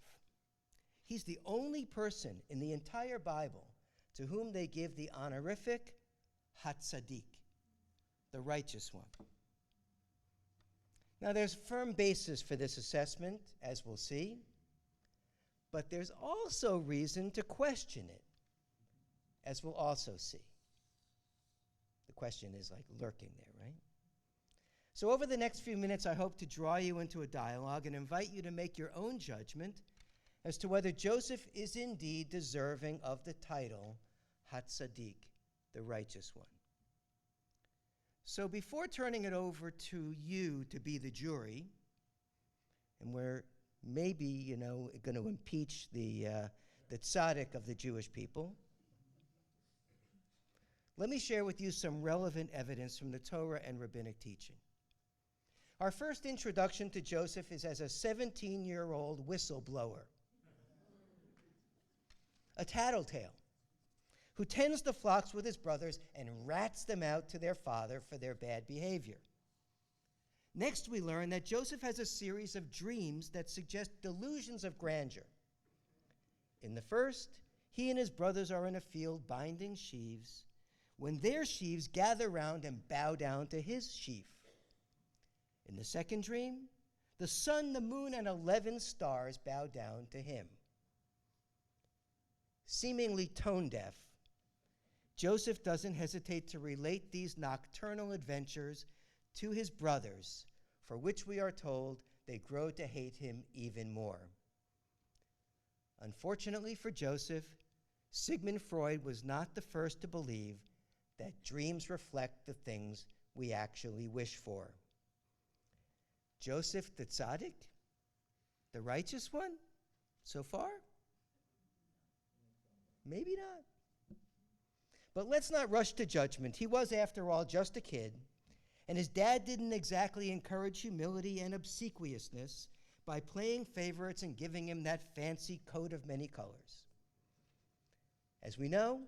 He's the only person in the entire Bible to whom they give the honorific Hatzadik, the righteous one. Now, there's firm basis for this assessment, as we'll see, but there's also reason to question it, as we'll also see. The question is like lurking there, right? So over the next few minutes, I hope to draw you into a dialogue and invite you to make your own judgment as to whether Joseph is indeed deserving of the title Hatzadik, the righteous one. So before turning it over to you to be the jury, and we're maybe, going to impeach the tzaddik of the Jewish people, let me share with you some relevant evidence from the Torah and rabbinic teaching. Our first introduction to Joseph is as a 17-year-old whistleblower, a tattletale, who tends the flocks with his brothers and rats them out to their father for their bad behavior. Next, we learn that Joseph has a series of dreams that suggest delusions of grandeur. In the first, he and his brothers are in a field binding sheaves when their sheaves gather round and bow down to his sheaf. In the second dream, the sun, the moon, and 11 stars bow down to him. Seemingly tone deaf, Joseph doesn't hesitate to relate these nocturnal adventures to his brothers, for which we are told they grow to hate him even more. Unfortunately for Joseph, Sigmund Freud was not the first to believe that dreams reflect the things we actually wish for. Joseph the tzaddik, the righteous one, so far? Maybe not. But let's not rush to judgment. He was, after all, just a kid, and his dad didn't exactly encourage humility and obsequiousness by playing favorites and giving him that fancy coat of many colors. As we know,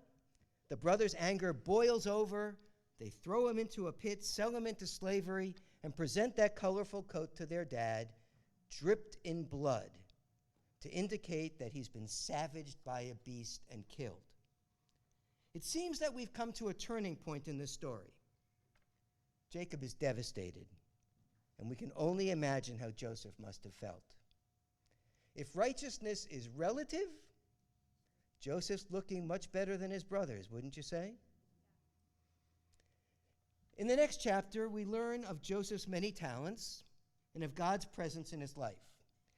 the brothers' anger boils over, they throw him into a pit, sell him into slavery, and present that colorful coat to their dad, dripped in blood, to indicate that he's been savaged by a beast and killed. It seems that we've come to a turning point in this story. Jacob is devastated, and we can only imagine how Joseph must have felt. If righteousness is relative, Joseph's looking much better than his brothers, wouldn't you say? In the next chapter, we learn of Joseph's many talents and of God's presence in his life.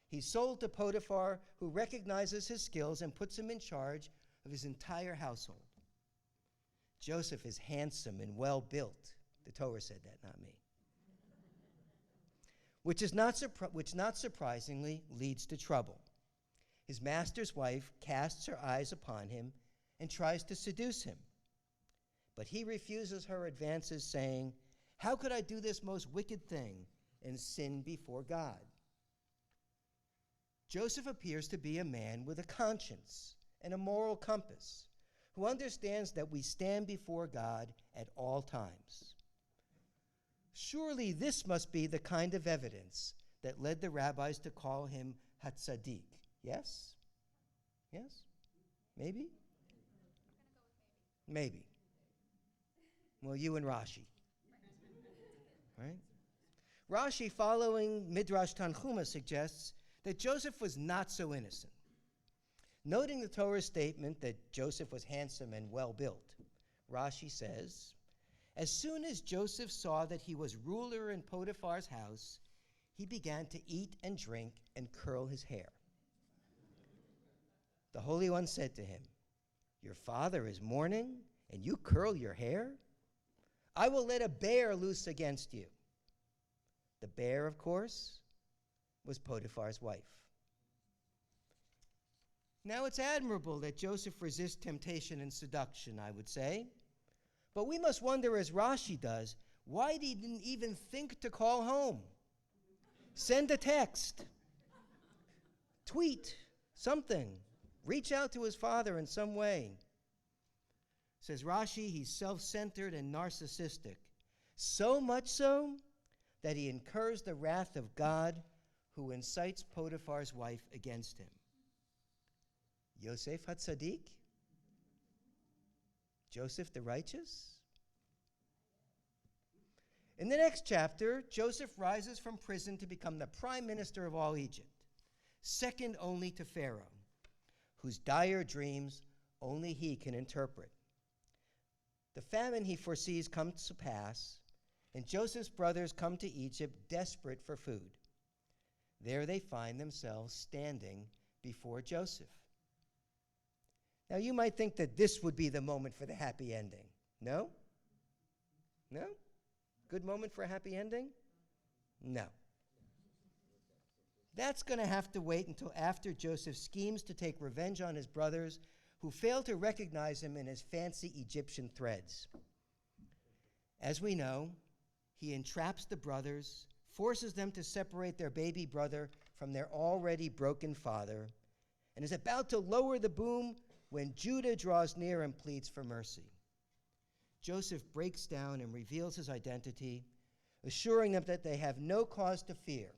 He's sold to Potiphar, who recognizes his skills and puts him in charge of his entire household. Joseph is handsome and well-built. The Torah said that, not me. Which not surprisingly leads to trouble. His master's wife casts her eyes upon him and tries to seduce him. But he refuses her advances, saying, "How could I do this most wicked thing and sin before God?" Joseph appears to be a man with a conscience and a moral compass, who understands that we stand before God at all times. Surely this must be the kind of evidence that led the rabbis to call him Hatzadik. Yes? Yes? Maybe? Maybe. Well, you and Rashi. Right? Rashi, following Midrash Tanchuma, suggests that Joseph was not so innocent. Noting the Torah's statement that Joseph was handsome and well-built, Rashi says, as soon as Joseph saw that he was ruler in Potiphar's house, he began to eat and drink and curl his hair. The Holy One said to him, "Your father is mourning, and you curl your hair? I will let a bear loose against you." The bear, of course, was Potiphar's wife. Now, it's admirable that Joseph resists temptation and seduction, I would say. But we must wonder, as Rashi does, why he didn't even think to call home. Send a text. Tweet something. Reach out to his father in some way. Says Rashi, he's self-centered and narcissistic. So much so that he incurs the wrath of God, who incites Potiphar's wife against him. Yosef HaTzadik? Joseph the righteous? In the next chapter, Joseph rises from prison to become the prime minister of all Egypt, second only to Pharaoh, whose dire dreams only he can interpret. The famine he foresees comes to pass, and Joseph's brothers come to Egypt desperate for food. There they find themselves standing before Joseph. Now you might think that this would be the moment for the happy ending. No? No? Good moment for a happy ending? No. That's going to have to wait until after Joseph schemes to take revenge on his brothers who fail to recognize him in his fancy Egyptian threads. As we know, he entraps the brothers, forces them to separate their baby brother from their already broken father, and is about to lower the boom when Judah draws near and pleads for mercy. Joseph breaks down and reveals his identity, assuring them that they have no cause to fear,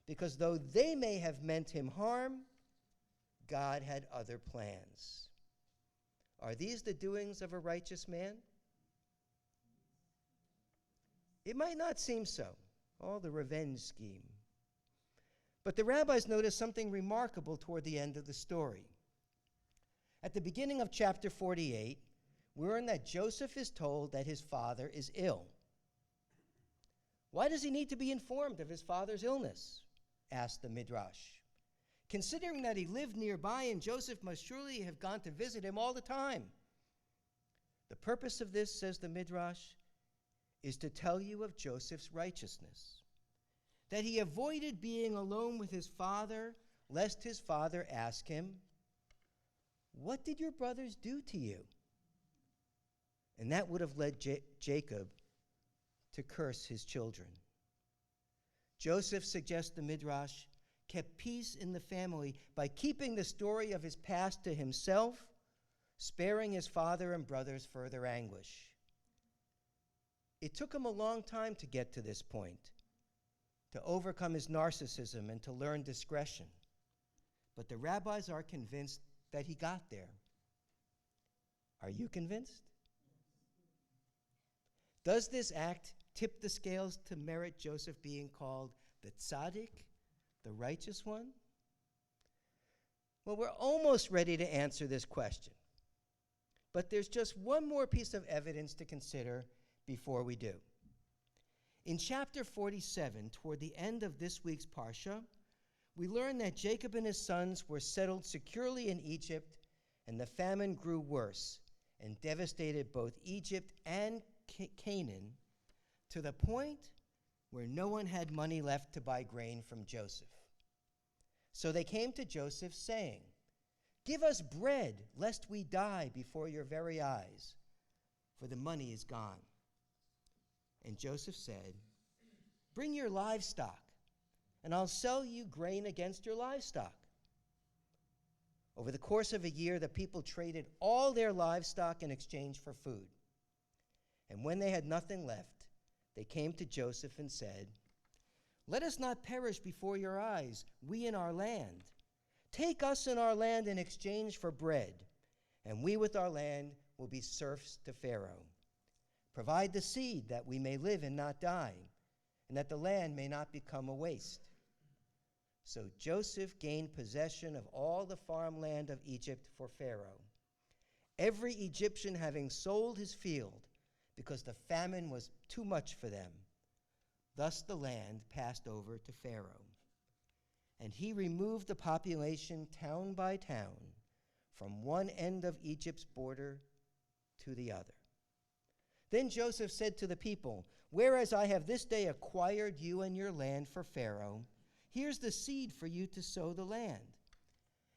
because though they may have meant him harm, God had other plans. Are these the doings of a righteous man? It might not seem so, all the revenge scheme. But the rabbis notice something remarkable toward the end of the story. At the beginning of chapter 48, we learn that Joseph is told that his father is ill. Why does he need to be informed of his father's illness? Asked the Midrash. Considering that he lived nearby and Joseph must surely have gone to visit him all the time. The purpose of this, says the Midrash, is to tell you of Joseph's righteousness, that he avoided being alone with his father, lest his father ask him, "What did your brothers do to you?" And that would have led Jacob to curse his children. Joseph, suggests the Midrash, kept peace in the family by keeping the story of his past to himself, sparing his father and brothers further anguish. It took him a long time to get to this point, to overcome his narcissism and to learn discretion. But the rabbis are convinced that he got there. Are you convinced? Does this act tip the scales to merit Joseph being called the tzaddik, the righteous one? Well, we're almost ready to answer this question. But there's just one more piece of evidence to consider before we do. In chapter 47, toward the end of this week's Parsha, we learn that Jacob and his sons were settled securely in Egypt, and the famine grew worse and devastated both Egypt and Canaan to the point where no one had money left to buy grain from Joseph. So they came to Joseph saying, "Give us bread, lest we die before your very eyes, for the money is gone." And Joseph said, "Bring your livestock, and I'll sell you grain against your livestock." Over the course of a year, the people traded all their livestock in exchange for food. And when they had nothing left, they came to Joseph and said, "Let us not perish before your eyes, we and our land. Take us and our land in exchange for bread, and we with our land will be serfs to Pharaoh. Provide the seed that we may live and not die, and that the land may not become a waste." So Joseph gained possession of all the farmland of Egypt for Pharaoh, every Egyptian having sold his field because the famine was too much for them. Thus the land passed over to Pharaoh. And he removed the population town by town from one end of Egypt's border to the other. Then Joseph said to the people, "Whereas I have this day acquired you and your land for Pharaoh, here's the seed for you to sow the land.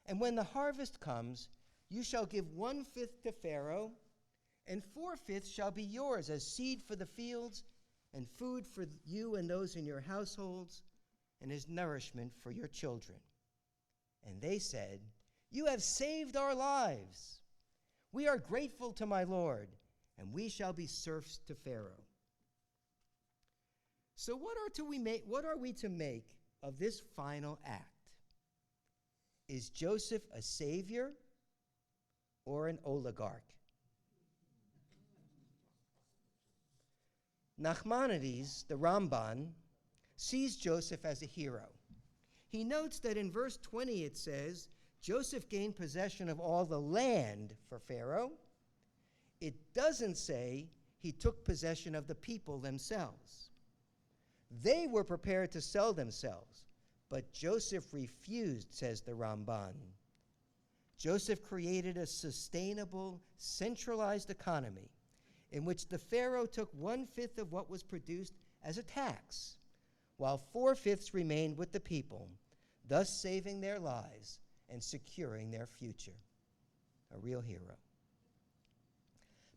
And when the harvest comes, you shall give 1/5 to Pharaoh, and 4/5 shall be yours as seed for the fields and food for you and those in your households, and as nourishment for your children." And they said, "You have saved our lives. We are grateful to my Lord, and we shall be serfs to Pharaoh. So what are we to make of this final act? Is Joseph a savior or an oligarch? Nachmanides, the Ramban, sees Joseph as a hero. He notes that in verse 20 it says, Joseph gained possession of all the land for Pharaoh. It doesn't say he took possession of the people themselves. They were prepared to sell themselves, but Joseph refused, says the Ramban. Joseph created a sustainable, centralized economy in which the Pharaoh took 1/5 of what was produced as a tax, while 4/5 remained with the people, thus saving their lives and securing their future. A real hero.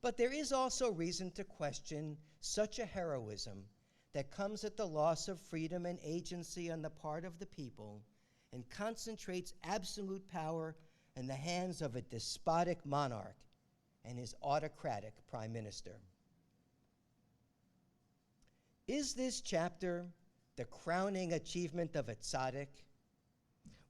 But there is also reason to question such a heroism that comes at the loss of freedom and agency on the part of the people and concentrates absolute power in the hands of a despotic monarch and his autocratic prime minister. Is this chapter the crowning achievement of a tzaddik,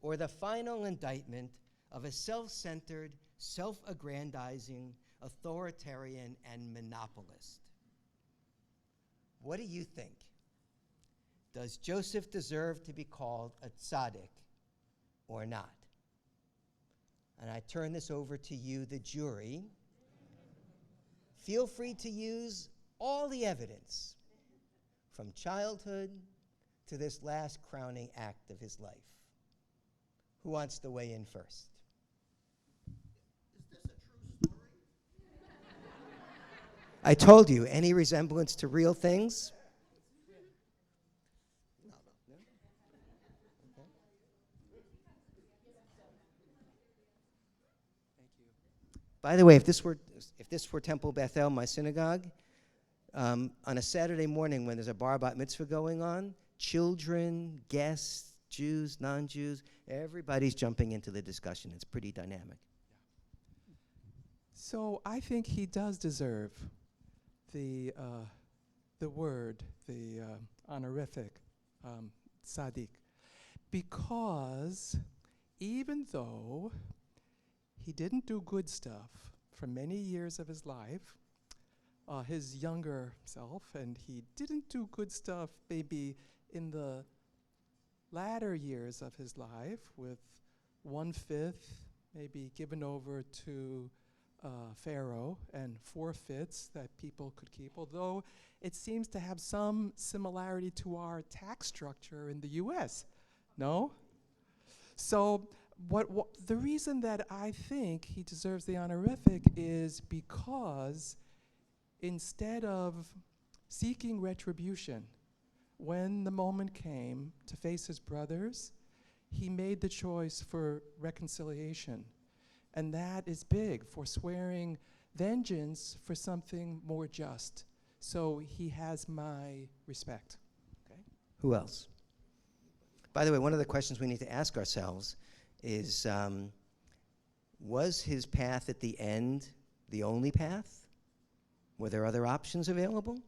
or the final indictment of a self-centered, self-aggrandizing, authoritarian, and monopolist? What do you think? Does Joseph deserve to be called a tzaddik or not? And I turn this over to you, the jury. Feel free to use all the evidence from childhood to this last crowning act of his life. Who wants to weigh in first? Is this a true story? I told you, any resemblance to real things? No. Okay. By the way, if this were Temple Bethel, my synagogue, on a Saturday morning when there's a bar bat mitzvah going on, children, guests, Jews, non-Jews, everybody's jumping into the discussion. It's pretty dynamic. So I think he does deserve the word, the honorific tzaddik, because even though he didn't do good stuff for many years of his life, his younger self, and he didn't do good stuff maybe in the latter years of his life, with 1/5 maybe given over to Pharaoh and 4/5 that people could keep, although it seems to have some similarity to our tax structure in the US, no? So the reason that I think he deserves the honorific is because instead of seeking retribution, when the moment came to face his brothers, he made the choice for reconciliation. And that is big, forswearing vengeance for something more just. So he has my respect. Okay? Who else? By the way, one of the questions we need to ask ourselves is, was his path at the end the only path? Were there other options available?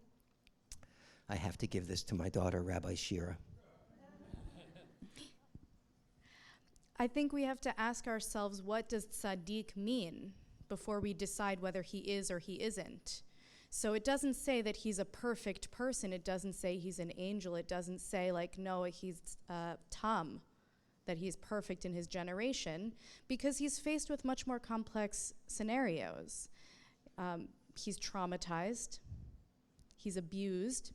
I have to give this to my daughter, Rabbi Shira. I think we have to ask ourselves, what does tzaddik mean before we decide whether he is or he isn't? So it doesn't say that he's a perfect person. It doesn't say he's an angel. It doesn't say, like, no, he's tam, that he's perfect in his generation, because he's faced with much more complex scenarios. He's traumatized. He's abused.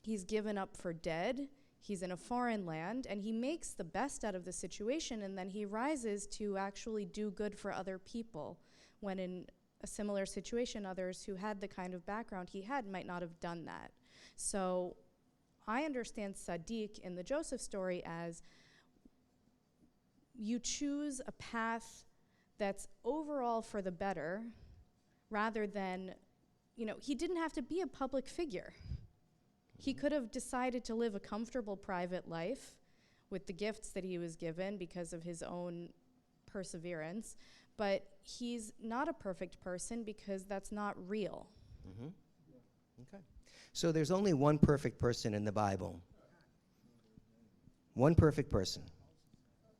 He's given up for dead. He's in a foreign land, and he makes the best out of the situation, and then he rises to actually do good for other people, when in a similar situation, others who had the kind of background he had might not have done that. So I understand tzaddik in the Joseph story as you choose a path that's overall for the better, rather than, he didn't have to be a public figure. He could have decided to live a comfortable private life with the gifts that he was given because of his own perseverance, but he's not a perfect person because that's not real. Mm-hmm. Okay. So there's only one perfect person in the Bible. One perfect person,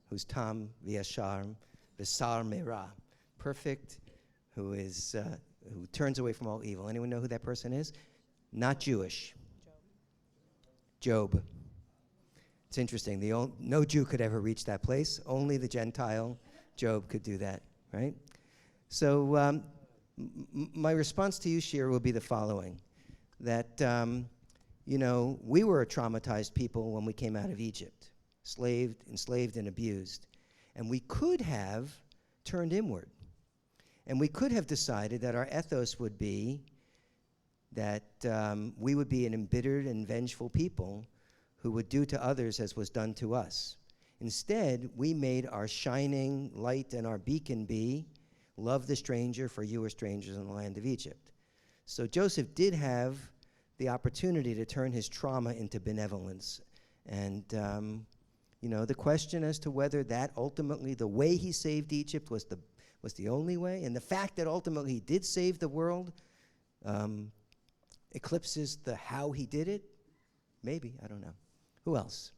who's Tam V'Yashar V'Sar Me'Ra, perfect, who turns away from all evil. Anyone know who that person is? Not Jewish. Job. It's interesting. No Jew could ever reach that place. Only the Gentile Job could do that, right? So my response to you, Shir, will be the following. That, we were a traumatized people when we came out of Egypt, enslaved and abused. And we could have turned inward. And we could have decided that our ethos would be that we would be an embittered and vengeful people who would do to others as was done to us. Instead, we made our shining light and our beacon be, love the stranger, for you were strangers in the land of Egypt. So Joseph did have the opportunity to turn his trauma into benevolence. And, the question as to whether that ultimately, the way he saved Egypt was the only way, and the fact that ultimately he did save the world eclipses the how he did it? Maybe, I don't know. Who else?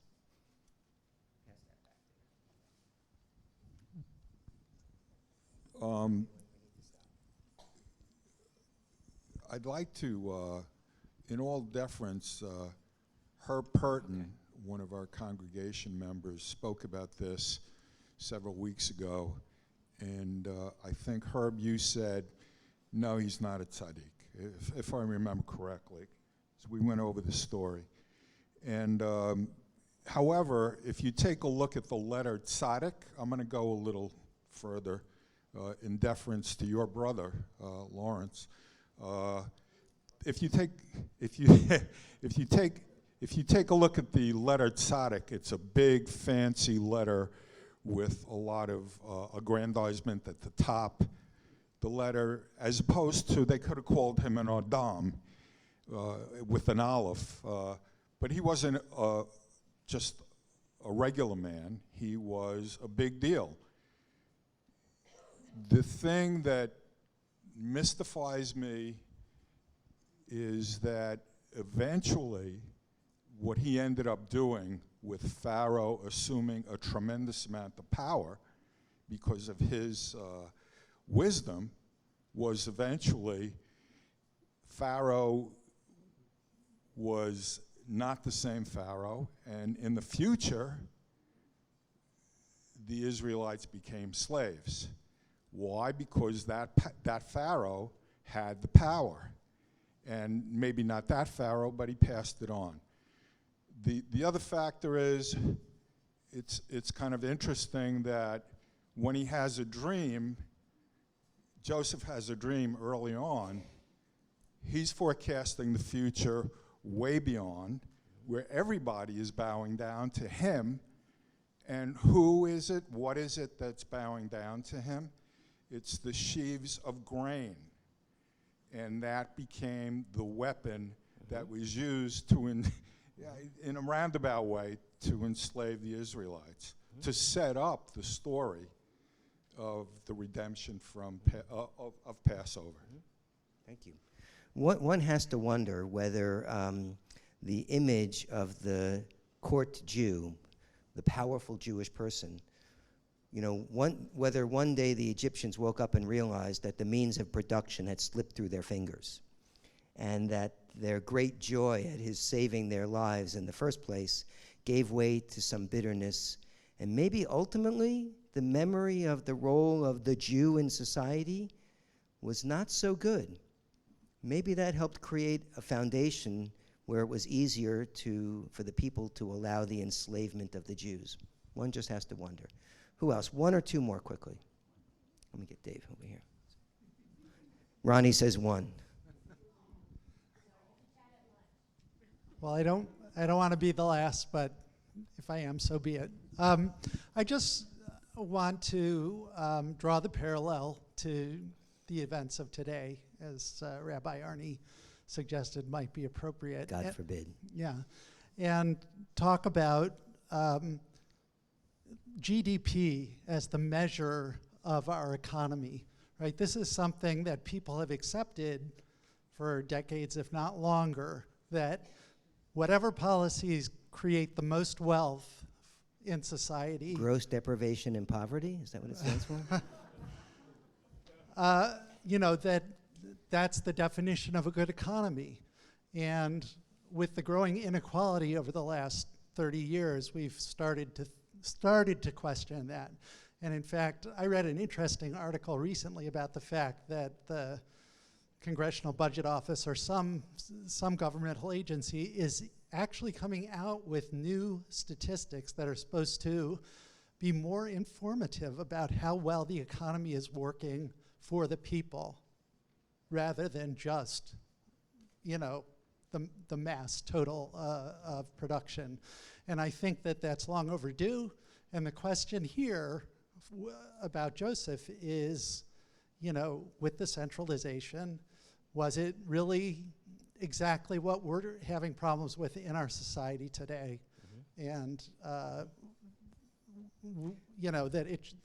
I'd like to, in all deference, Herb Purton, one of our congregation members, spoke about this several weeks ago, and I think, Herb, you said, no, he's not a tzaddik, if I remember correctly. So we went over the story. And however, if you take a look at the letter tzaddik, I'm going to go a little further in deference to your brother, Lawrence. If you take a look at the letter tzaddik, it's a big, fancy letter with a lot of aggrandizement at the top. The letter, as opposed to, they could have called him an Adam with an aleph, but he wasn't just a regular man. He was a big deal. The thing that mystifies me is that eventually what he ended up doing with Pharaoh assuming a tremendous amount of power because of his wisdom was eventually Pharaoh was not the same Pharaoh, and in the future the Israelites became slaves. Why? Because that Pharaoh had the power. And maybe not that Pharaoh, but he passed it on. The other factor is, it's kind of interesting that when he has a dream, Joseph has a dream early on, he's forecasting the future way beyond, where everybody is bowing down to him. And who is it? What is it that's bowing down to him? It's the sheaves of grain. And that became the weapon that was used to, in a roundabout way, to enslave the Israelites, to set up the story of the redemption from of Passover. Thank you. One has to wonder whether the image of the court Jew, the powerful Jewish person, whether one day the Egyptians woke up and realized that the means of production had slipped through their fingers, and that their great joy at his saving their lives in the first place gave way to some bitterness, and maybe ultimately the memory of the role of the Jew in society was not so good. Maybe that helped create a foundation where it was easier for the people to allow the enslavement of the Jews. One just has to wonder. Who else? One or two more quickly. Let me get Dave over here. Ronnie says one. Well, I don't want to be the last, but if I am, so be it. I just want to draw the parallel to the events of today, as Rabbi Arnie suggested might be appropriate. God forbid. Yeah, and talk about GDP as the measure of our economy, right? This is something that people have accepted for decades, if not longer, that whatever policies create the most wealth in society. Gross deprivation and poverty, is that what it stands for? That's the definition of a good economy. And with the growing inequality over the last 30 years, we've started to question that. And in fact, I read an interesting article recently about the fact that the Congressional Budget Office or some governmental agency is actually coming out with new statistics that are supposed to be more informative about how well the economy is working for the people, rather than just, the mass total of production. And I think that that's long overdue. And the question here about Joseph is, with the centralization, was it really exactly what we're having problems with in our society today? And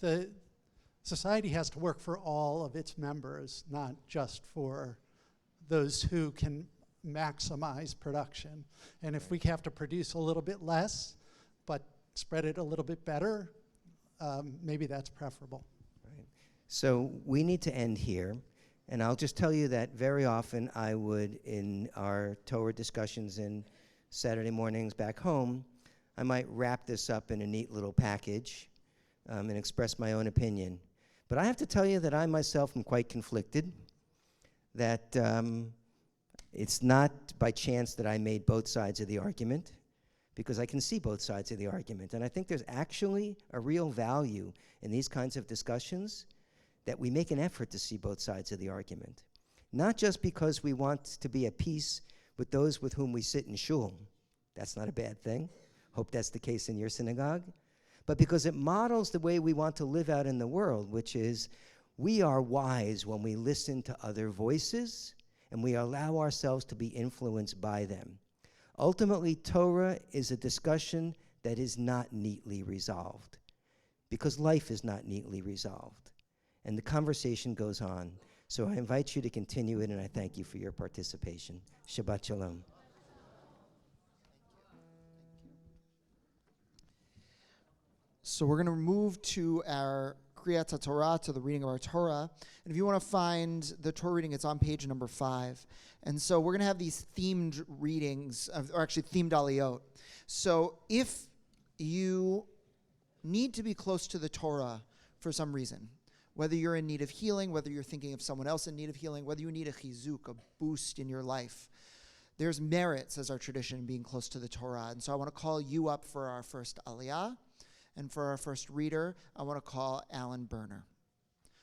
the society has to work for all of its members, not just for those who can maximize production. And if we have to produce a little bit less, but spread it a little bit better, maybe that's preferable. Right. So we need to end here. And I'll just tell you that very often I would, in our Torah discussions in Saturday mornings back home, I might wrap this up in a neat little package and express my own opinion. But I have to tell you that I myself am quite conflicted, that it's not by chance that I made both sides of the argument, because I can see both sides of the argument. And I think there's actually a real value in these kinds of discussions, that we make an effort to see both sides of the argument. Not just because we want to be at peace with those with whom we sit in shul. That's not a bad thing. Hope that's the case in your synagogue. But because it models the way we want to live out in the world, which is we are wise when we listen to other voices and we allow ourselves to be influenced by them. Ultimately, Torah is a discussion that is not neatly resolved, because life is not neatly resolved. And the conversation goes on. So I invite you to continue it, and I thank you for your participation. Shabbat Shalom. So we're going to move to our Kriyat HaTorah, to the reading of our Torah. And if you want to find the Torah reading, it's on page number 5. And so we're going to have these themed readings, or actually themed aliyot. So if you need to be close to the Torah for some reason, whether you're in need of healing, whether you're thinking of someone else in need of healing, whether you need a chizuk, a boost in your life, there's merit, says our tradition, in being close to the Torah. And so I want to call you up for our first aliyah. And for our first reader, I want to call Alan Berner.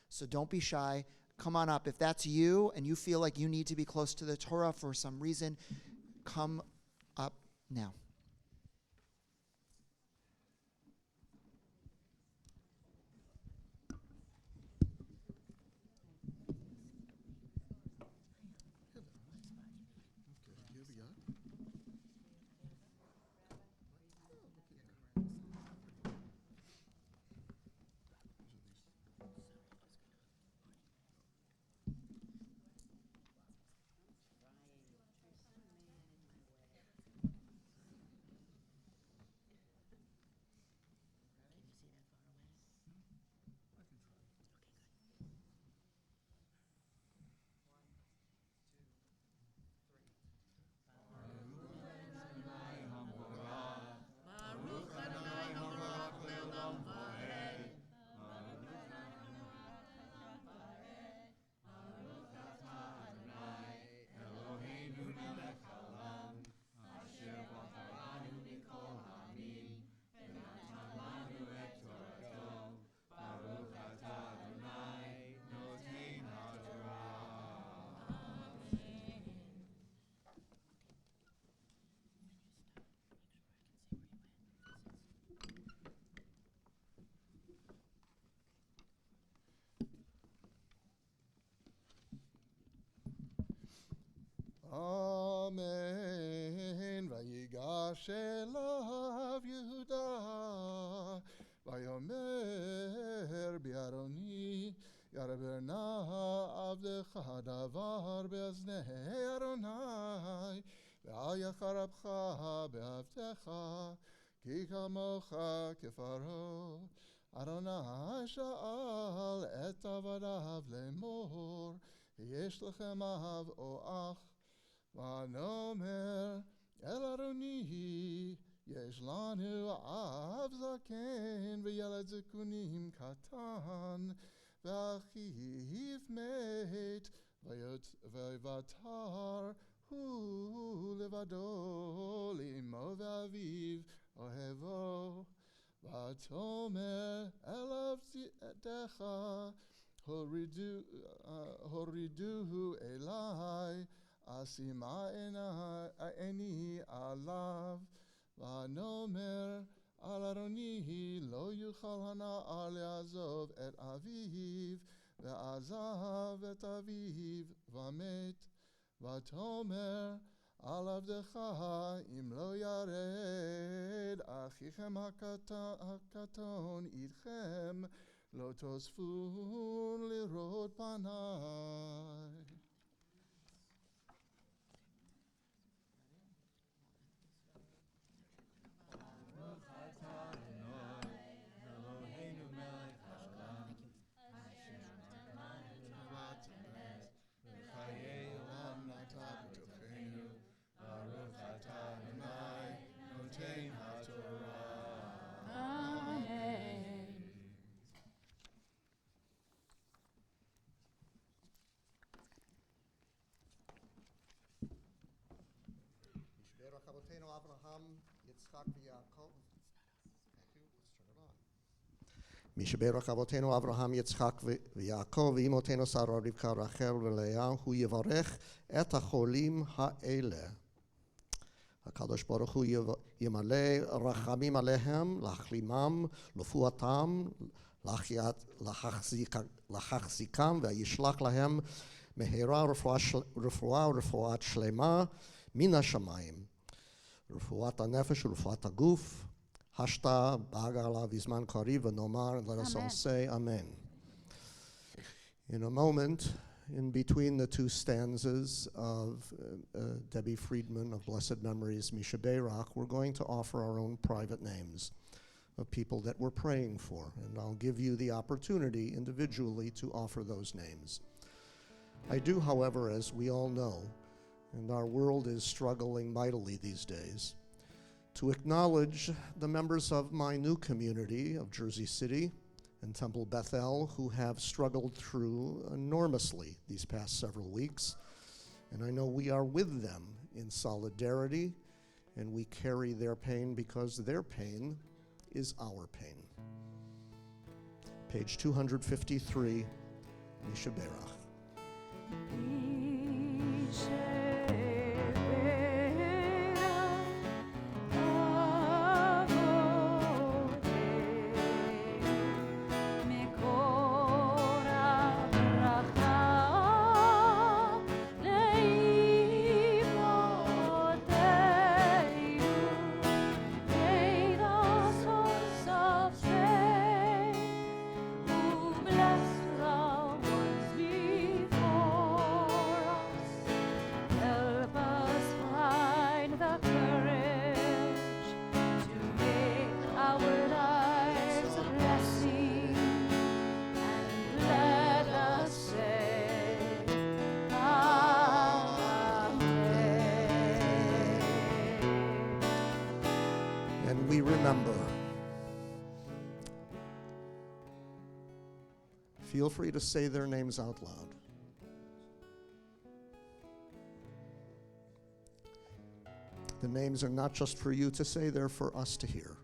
So don't be shy. Come on up. If that's you and you feel like you need to be close to the Torah for some reason, come up now. Amen. Vayigash elav Yehuda, vayomer bi'aroni ירבנה עבדך דבר באזני אדוני, ואל יחרבך בעבדך, כי כמוך כפרעה. אדוני שאל את עבדיו לאמור, יש לכם אב או אח? ונאמר אל אדוני, יש לנו אב זקן וילד זקונים קטן, ואחיו מת, ויוותר הוא לבדו לאמו ואביו אוהבו. ותאמר אל עבדיך, הורידוהו אלי, אשימה עיני עליו. ונאמר על אדוני, לא יוכל הנער לעזוב את אביו, ועזב את אביו ומת. ותאמר על עבדך, אם לא ירד אחיכם הקטון איתכם, לא תוספון לראות פניי. ישברך אבותינו אברהם, יצחק ויעקב. משברך אבותינו אברהם, יצחק ויעקב, ואמותינו שרה, רבקה, רחל ולאה, הוא יברך את החולים האלה. הקדוש ברוך הוא ימלא רחמים עליהם, להחלימם, לפואתם, להחזיקם, וישלח להם מהרה רפואה ורפואת שלמה מן השמיים. רפואת הנפש ורפואת הגוף, השתה בהגעה בזמן קריב, ונאמר, let us all say amen. In a moment, in between the two stanzas of Debbie Friedman of Blessed Memories, Misha Beirach, we're going to offer our own private names of people that we're praying for, and I'll give you the opportunity individually to offer those names. I do, however, as we all know, and our world is struggling mightily these days, to acknowledge the members of my new community of Jersey City and Temple Bethel who have struggled through enormously these past several weeks. And I know we are with them in solidarity, and we carry their pain because their pain is our pain. Page 253, Misha Beirach. Remember, feel free to say their names out loud. The names are not just for you to say, they're for us to hear.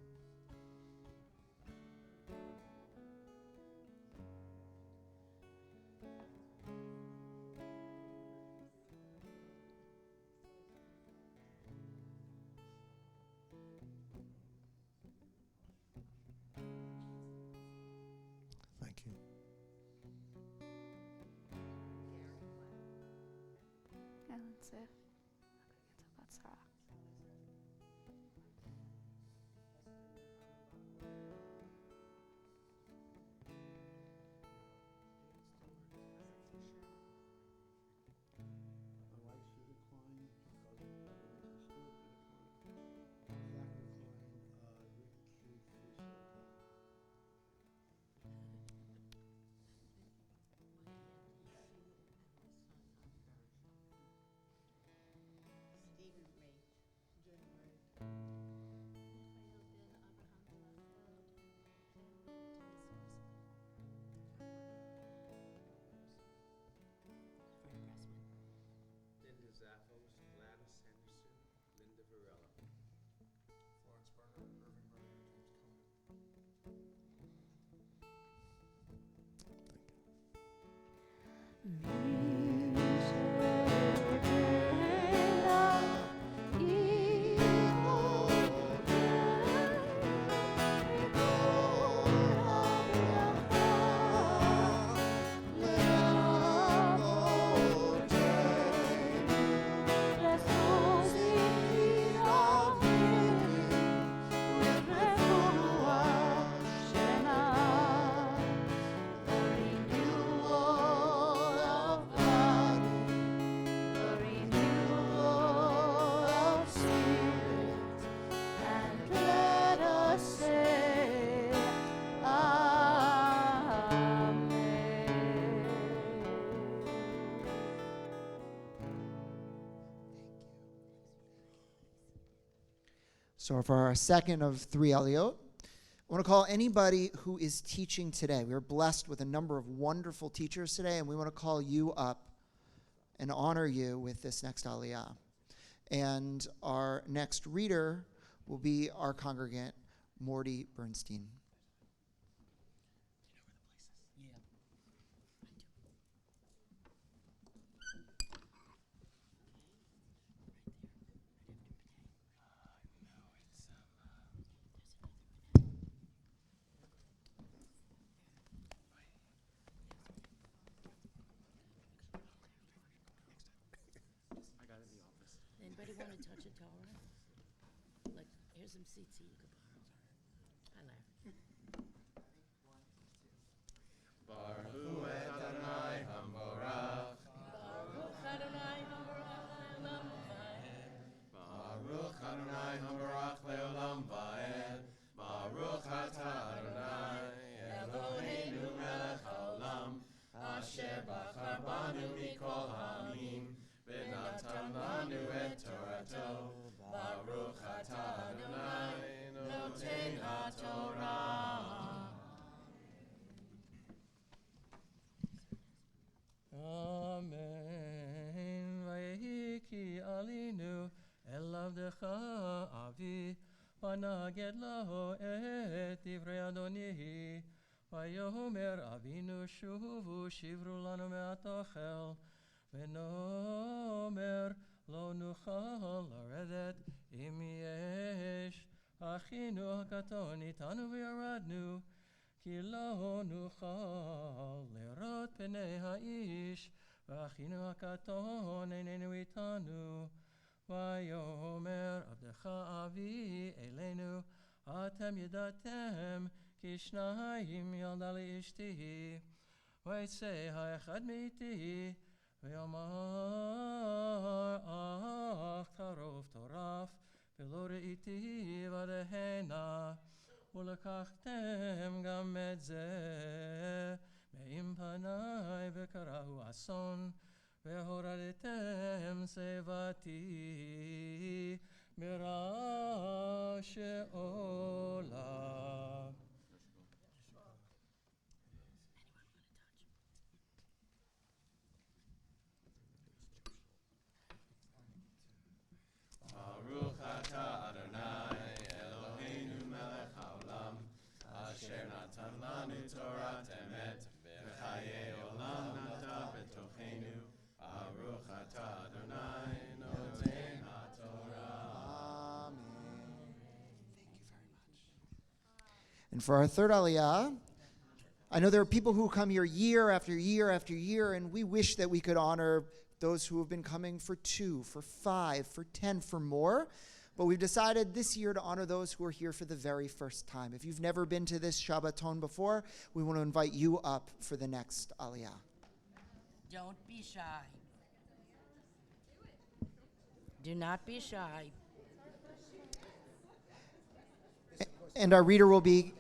So for our second of 3 Aliyot, I want to call anybody who is teaching today. We are blessed with a number of wonderful teachers today, and we want to call you up and honor you with this next Aliyah. And our next reader will be our congregant, Morty Bernstein. Anybody want to touch a Torah? Like, here's some seats you could borrow. Hi, Larry. Baruch Adonai Hamborach. Baruch Adonai Hamborach Le'olam Va'ed. Baruch Adonai Hamborach Le'olam Va'ed. Baruch Atah Adonai Eloheinu Melech Haolam Asher Bachar Banu Mikol Ha'amim V'natan Lanu Et Torato. Baruch Atah Adonai Noten HaTorah. Amen. Vayehi ki alinu el avdecha avi vanaged laho et divrei Adonihi vayomer avinu shuvu shivru lanu me'atochel venomer lo nuchal laredet im yesh achinu hakaton itanu v'yaradnu כי לא נוכל לראות פני האיש, ואחינו הקטון איננו איתנו. ויאמר עבדך אבי אלינו, אתם ידעתם כי 2 ילדה לאשתי. ויצא האחד מאיתי, ויאמר אך קרוב טורף, ולא ראיתי ודהנה. ולקחתם גם את זה מעם פניי וקראו אסון והורדתם שיבתי מרעש עולם. Baruch atah Adonai Eloheinu melech haolam asher natan lanu torat emet v'chayei olam nata b'tochenu. Baruch atah Adonai noten haTorah. Amen. Thank you very much. And for our third Aliyah, I know there are people who come here year after year after year, and we wish that we could honor those who have been coming for 2, for 5, for 10, for more. But we've decided this year to honor those who are here for the very first time. If you've never been to this Shabbaton before, we want to invite you up for the next Aliyah. Don't be shy. Do not be shy. And our reader will be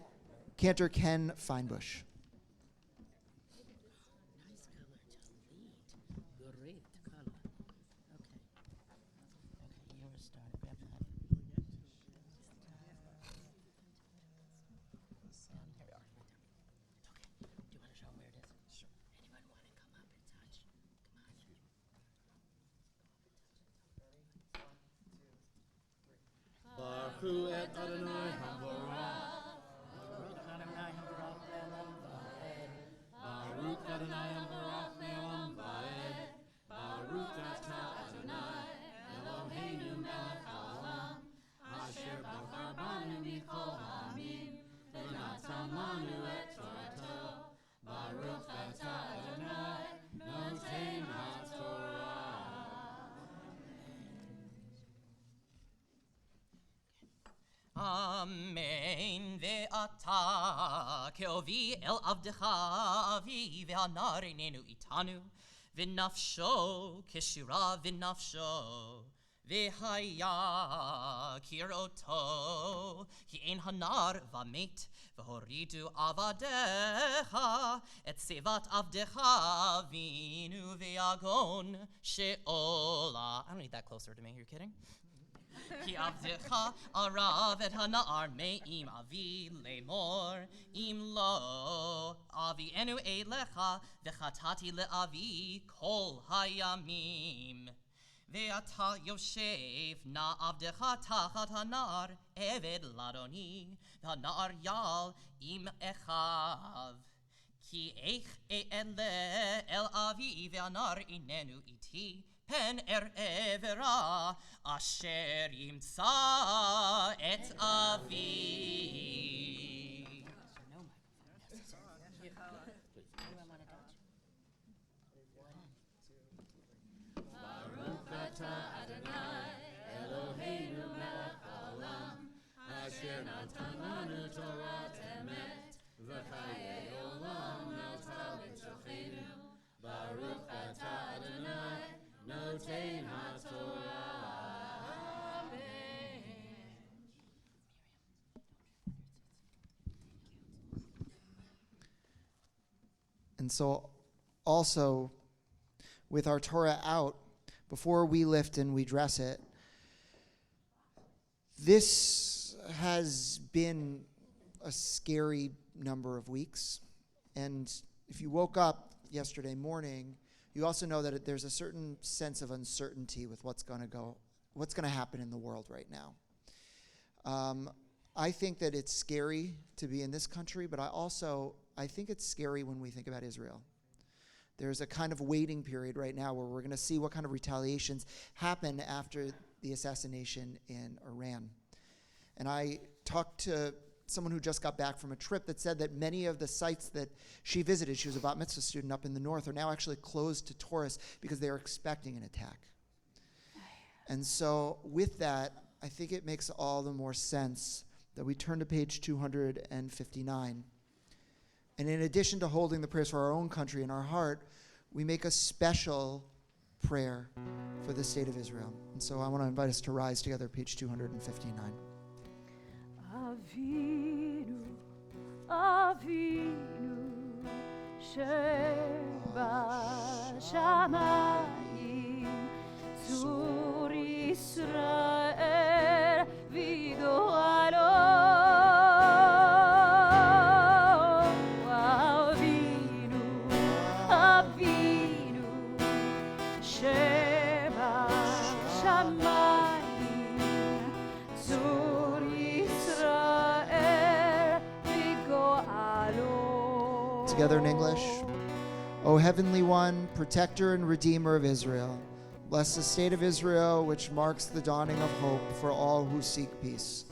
Cantor Ken Feinbush. Nice color to lead. Great color. Okay. Okay, you're a star. Grab that. Here we are. Okay. Do you want to show them where it is? Sure. Anyone want to come up and touch? Come on. Baruch et Adonai Hamborach. Baruch Adonai Hamborach Le'olam Va'ed. Baruch Adonai Hamborach Le'olam Va'ed. Amen ve'ata ke'ovi el avdecha avi ve'anar einenu itanu v'nafsho keshira v'nafsho v'haya kiroto ki ein hanar v'amet v'horidu avadecha et sevat avdecha vinu ve'agon she'ola. I don't need that closer to me, you're kidding? Ki avdecha arav et hana'ar me'im avi lemor im lo avi enu elecha v'chatati le'avi kol hayamim ve'ata yoshev na avdecha tachat hana'ar eved ladoni hana'ar yal im echav ki eich e'ele el avi ve'anar inenu iti pen evera asher yimsa et avi. Baruch atah Adonai Eloheinu melech haolam asher natan lanu Torah emet v'chayei olam nata b'tochenu. Baruch atah Adonai Notein HaTorah. Amen. And so also with our Torah out, before we lift and we dress it, this has been a scary number of weeks. And if you woke up yesterday morning, you also know that there's a certain sense of uncertainty with what's going to happen in the world right now. I think that it's scary to be in this country, but I think it's scary when we think about Israel. There's a kind of waiting period right now where we're going to see what kind of retaliations happen after the assassination in Iran. And I talked to someone who just got back from a trip that said that many of the sites that she visited, she was a bat mitzvah student up in the north, are now actually closed to tourists because they are expecting an attack. And so with that, I think it makes all the more sense that we turn to page 259. And in addition to holding the prayers for our own country in our heart, we make a special prayer for the state of Israel. And so I want to invite us to rise together, page 259. Avinu, Avinu, שבשמיים, צור ישראל וגואלו. אבינו, אבינו, שבשמיים, צור ישראל וגואלו. Together in English. O Heavenly One, Protector and Redeemer of Israel, bless the state of Israel, which marks the dawning of hope for all who seek peace.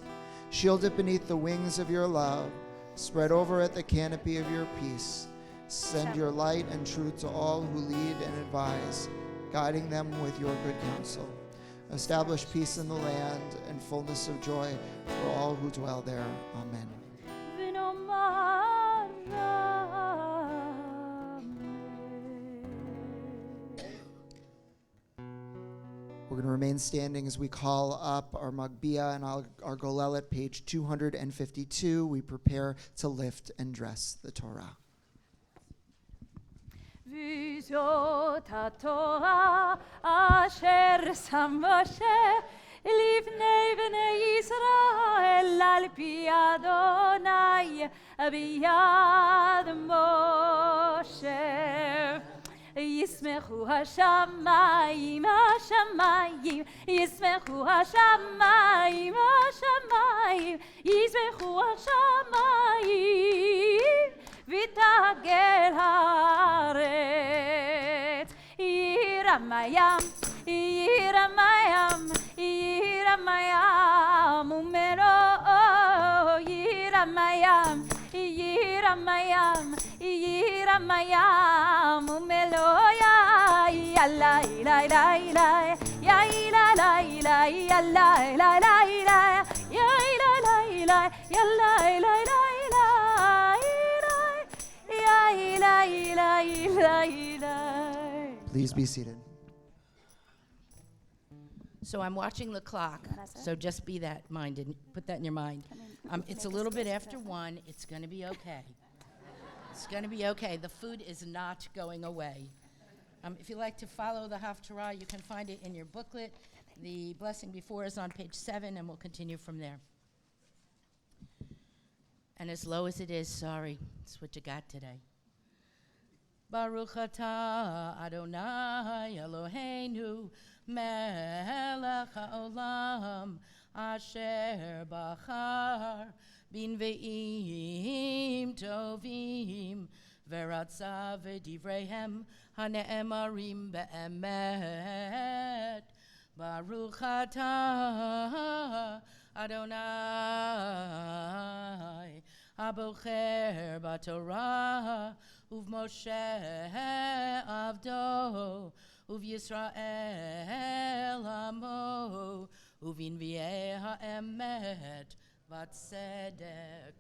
Shield it beneath the wings of your love. Spread over it the canopy of your peace. Send your light and truth to all who lead and advise, guiding them with your good counsel. Establish peace in the land and fullness of joy for all who dwell there. Amen. We're going to remain standing as we call up our Magbia and our Golel at page 252. We prepare to lift and dress the Torah. וזאת התורה אשר שם משה לפני בני ישראל על פי אדוני ביד משה. ישמחו השמיים, השמיים, ישמחו השמיים, השמיים, ישמחו השמיים, ותגל הארץ. ירם הים, ירם הים, ירם הים, ומלואו, ירם הים, ירם הים, ירם הים, ומלואו, יאללה, יאללה, יאללה, יאללה, יאללה, יאללה, יאללה, יאללה, יאללה, Please be seated. So I'm watching the clock, so just be that minded. Put that in your mind. It's a little bit after 1. It's going to be okay. It's going to be okay. The food is not going away. If you like to follow the Haftarah, you can find it in your booklet. The blessing before is on page 7, and we'll continue from there. And as low as it is, sorry, it's what you got today. Baruch atah Adonai Eloheinu melech haolam asher bachar bin ve'im tovim veratza v'divreihem hane'emarim be'emet. Baruch atah Adonai Abocher b'Torah uv Moshe avdo uv Yisrael amo uvin v'yeh ha'emet v'tzedek.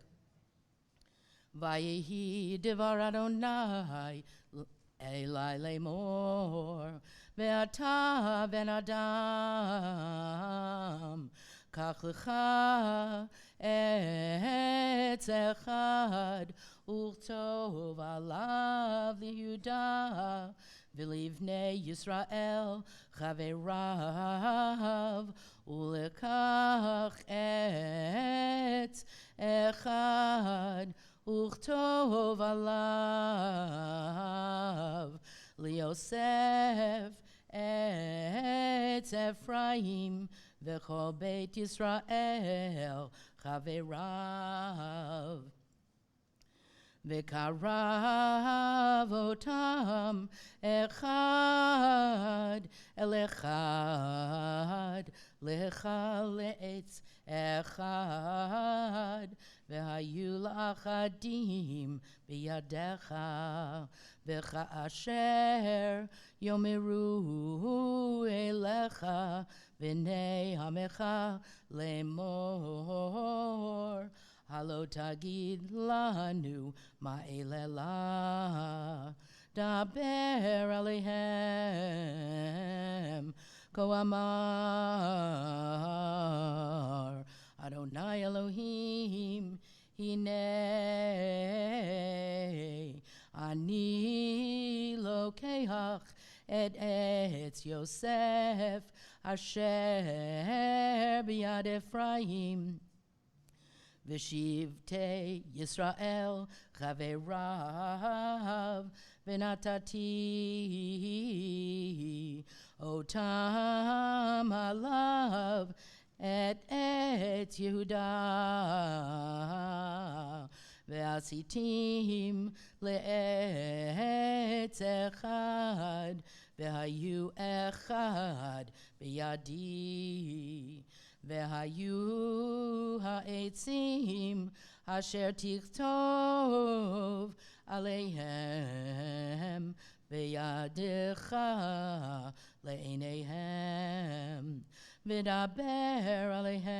Vayehi devar Adonai Elai lemor ve'ata ben Adam kach lecha etz echad uchtov alav liYuda v'livnei Yisrael chaverav ulekach etz echad uchtov alav liYosef etz Ephraim v'chol Beit Yisrael chaverav v'karav otam echad el echad lecha le'etz echad v'hayu la'achadim biyadecha v'cha'asher yomeru elecha v'nei hamecha lemor halo tagid lanu ma'elela daber alehem ko amar Adonai Elohim hinei ani lokeach et etz Yosef asher biyad Ephraim v'shivtei Yisrael chaverav v'natati otam alav et Yehuda ve'asitim le'etz echad ve'hayu echad biyadi ve'hayu ha'etzim asher tichtov aleihem beyadecha le'eineihem v'daber aleihem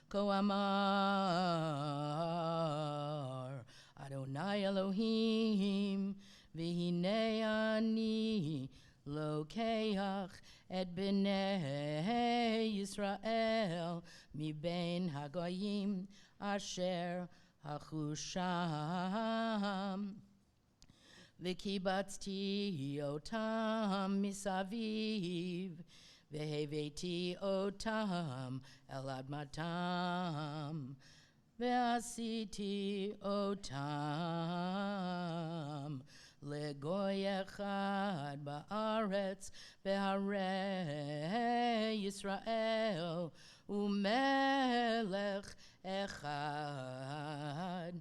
ko amar Adonai Elohim v'hinei ani lokeach et b'nei Yisrael mibein hagoyim asher hachusham v'kibatzti otam misaviv v'heveti otam el admatam ve'asiti otam legoy echad ba'aretz be'harei Yisrael umelech echad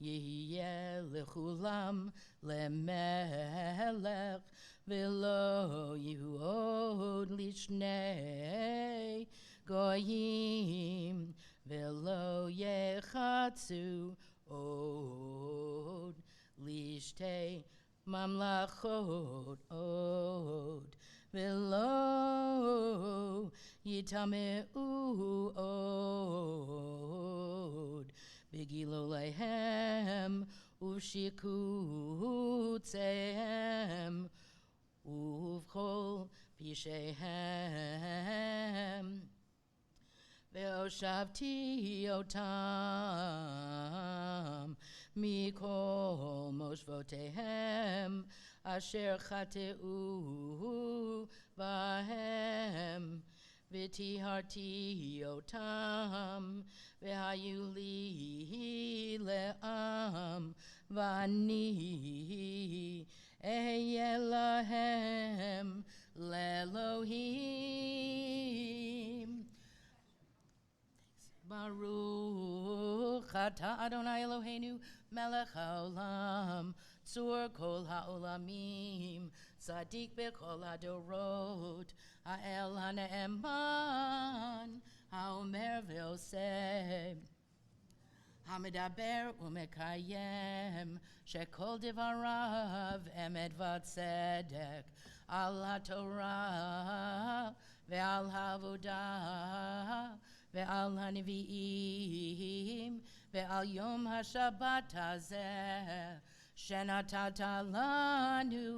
yihye lechulam lemelech v'lo yihod lishnei goyim v'lo yechatzu od lishtei mamlachot od velo yitameu od bigilo lehem ushikutzehem uvchol pishehem ve'oshavti otam mikol moshvotehem asher chateu bahem v'tiharti otam ve'hayu li le'am v'ani ehyeh lahem le'Elohim. Baruch atah Adonai Eloheinu melech haolam tzur kol haolamim tzadik bechol hadorot ha'el ha'ne'eman ha'omer ve'oseh ha'medaber u'mekayem shekol divarav emet v'tzedek al ha'torah ve'al ha'avodah ve'al ha'nevi'im ve'al yom ha'shabbat hazeh shenatata lanu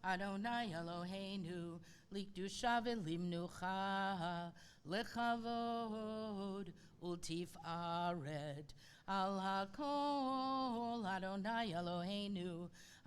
Adonai Eloheinu likdusha ve'limnucha lechavod ultifaret al hakol Adonai Eloheinu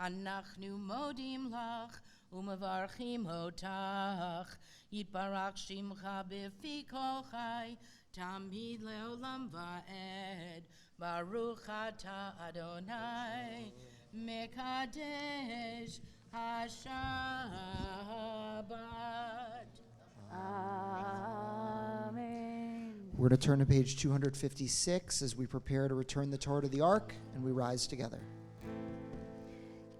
anachnu modim lach umevarchim otach yitbarach shimcha b'fi kol chai tamid leolam va'ed baruch atah Adonai mekadesh hashabbat. Amen. We're going to turn to page 256 as we prepare to return the Torah to the Ark, and we rise together.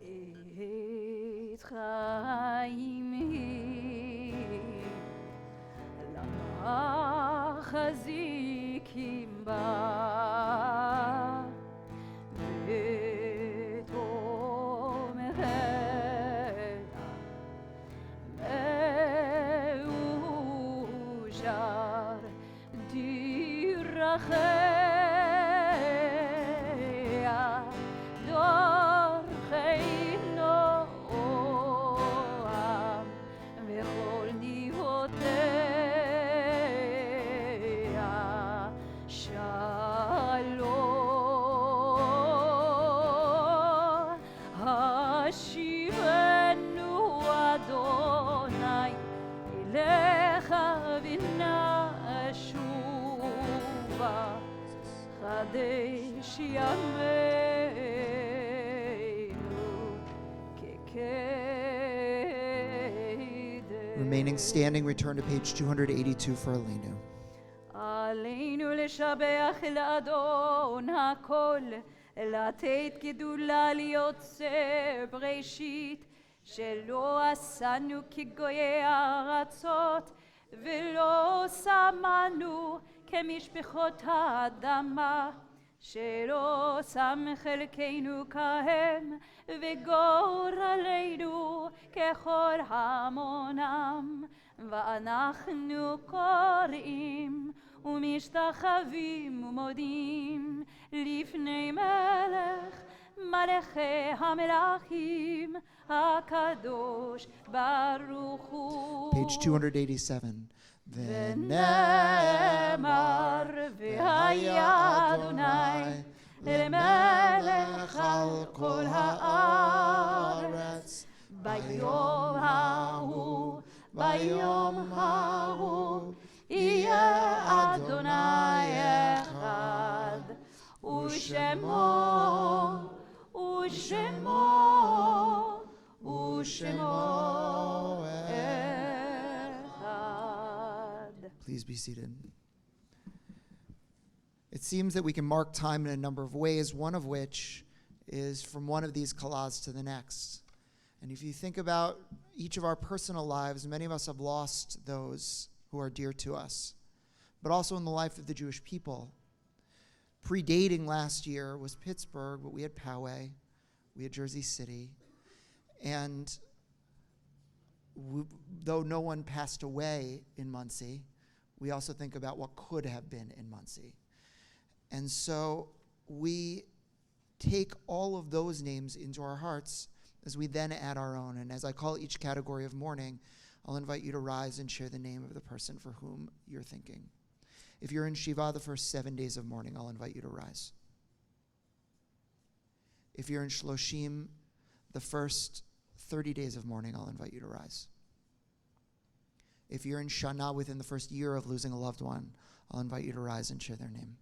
Et chaim hi lamachazikim ba v'tomehena meujar dirachea dorcheino oam v'chol nivotea shalom hashivenu Adonai elecha v'nashuva chadesh yameinu kekeidesh. Remaining standing, return to page 282 for Aleinu. עלינו לשבח אל אדון הכל, לתת גדולה ליוצר בראשית, שלא עשנו כגויי הארצות, ולא שמנו כמשפחות האדמה, שלא שם חלקנו כהם, וגורלנו ככל המונם, ואנחנו קוראים ומשתחווים ומודים לפני מלך מלכי המלכים הקדוש ברוך הוא. Page 287. ונאמר והיה אדוני למלך על כל הארץ ביום ההוא ביום ההוא יהיה אדוני אחד ושמו אחד. Please be seated. It seems that we can mark time in a number of ways, one of which is from one of these collahs to the next. And if you think about each of our personal lives, many of us have lost those who are dear to us, but also in the life of the Jewish people. Predating last year was Pittsburgh, but we had Poway, we had Jersey City, and though no one passed away in Muncie, we also think about what could have been in Muncie. And so we take all of those names into our hearts as we then add our own. And as I call each category of mourning, I'll invite you to rise and share the name of the person for whom you're thinking. If you're in Shiva the first 7 days of mourning, I'll invite you to rise. If you're in Shloshim the first 30 days of mourning, I'll invite you to rise. If you're in Shana within the first year of losing a loved one, I'll invite you to rise and share their name.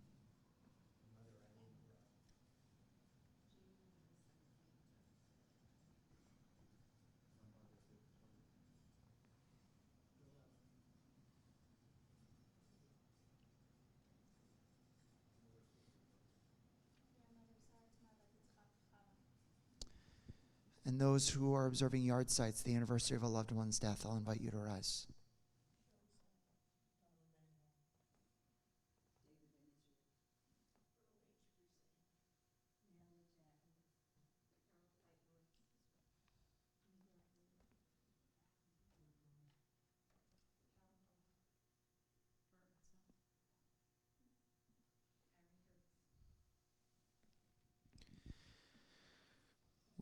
And those who are observing yard sites, the anniversary of a loved one's death, I'll invite you to rise.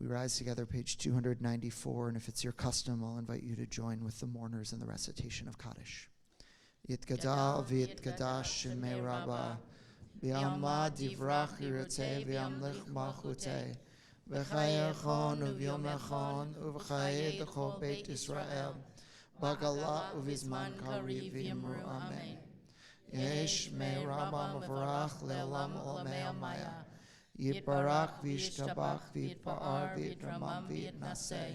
We rise together, page 294, and if it's your custom, I'll invite you to join with the mourners in the recitation of Kaddish. Yitgada v'yitgadash shemei Rabbah, v'yamad divrach yiroteh v'yamlich malchuteh, v'chayechon uv'yomechon uv'chayei d'chol Beit Israel, b'gala uv'izman kariv v'yimru amen. Yesh mei Rabbah mavarach le'olam olamei amaya. Yitbarach v'yishtabach v'yitba'ar v'yitramam v'yitnaseh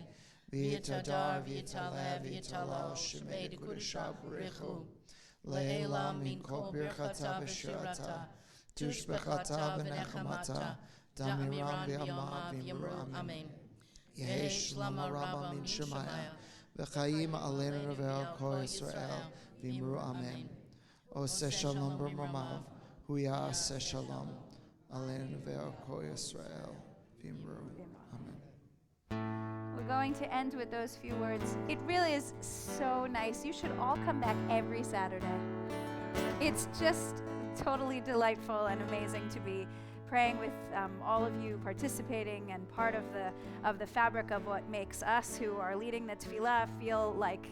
v'yitadar v'yitaleh v'yitalal shemei d'kudesha b'richu le'elam min kol birchata v'shirata tushbechata v'nechamata damiram v'yamav v'yimru amen. Yesh lama rabba min shemaya v'chayim aleinu revel kol Yisrael v'yimru amen. Oseh shalom b'mamav huya aseh shalom. Amen. We're going to end with those few words. It really is so nice. You should all come back every Saturday. It's just totally delightful and amazing to be praying with all of you participating and part of the fabric of what makes us who are leading the tefillah feel like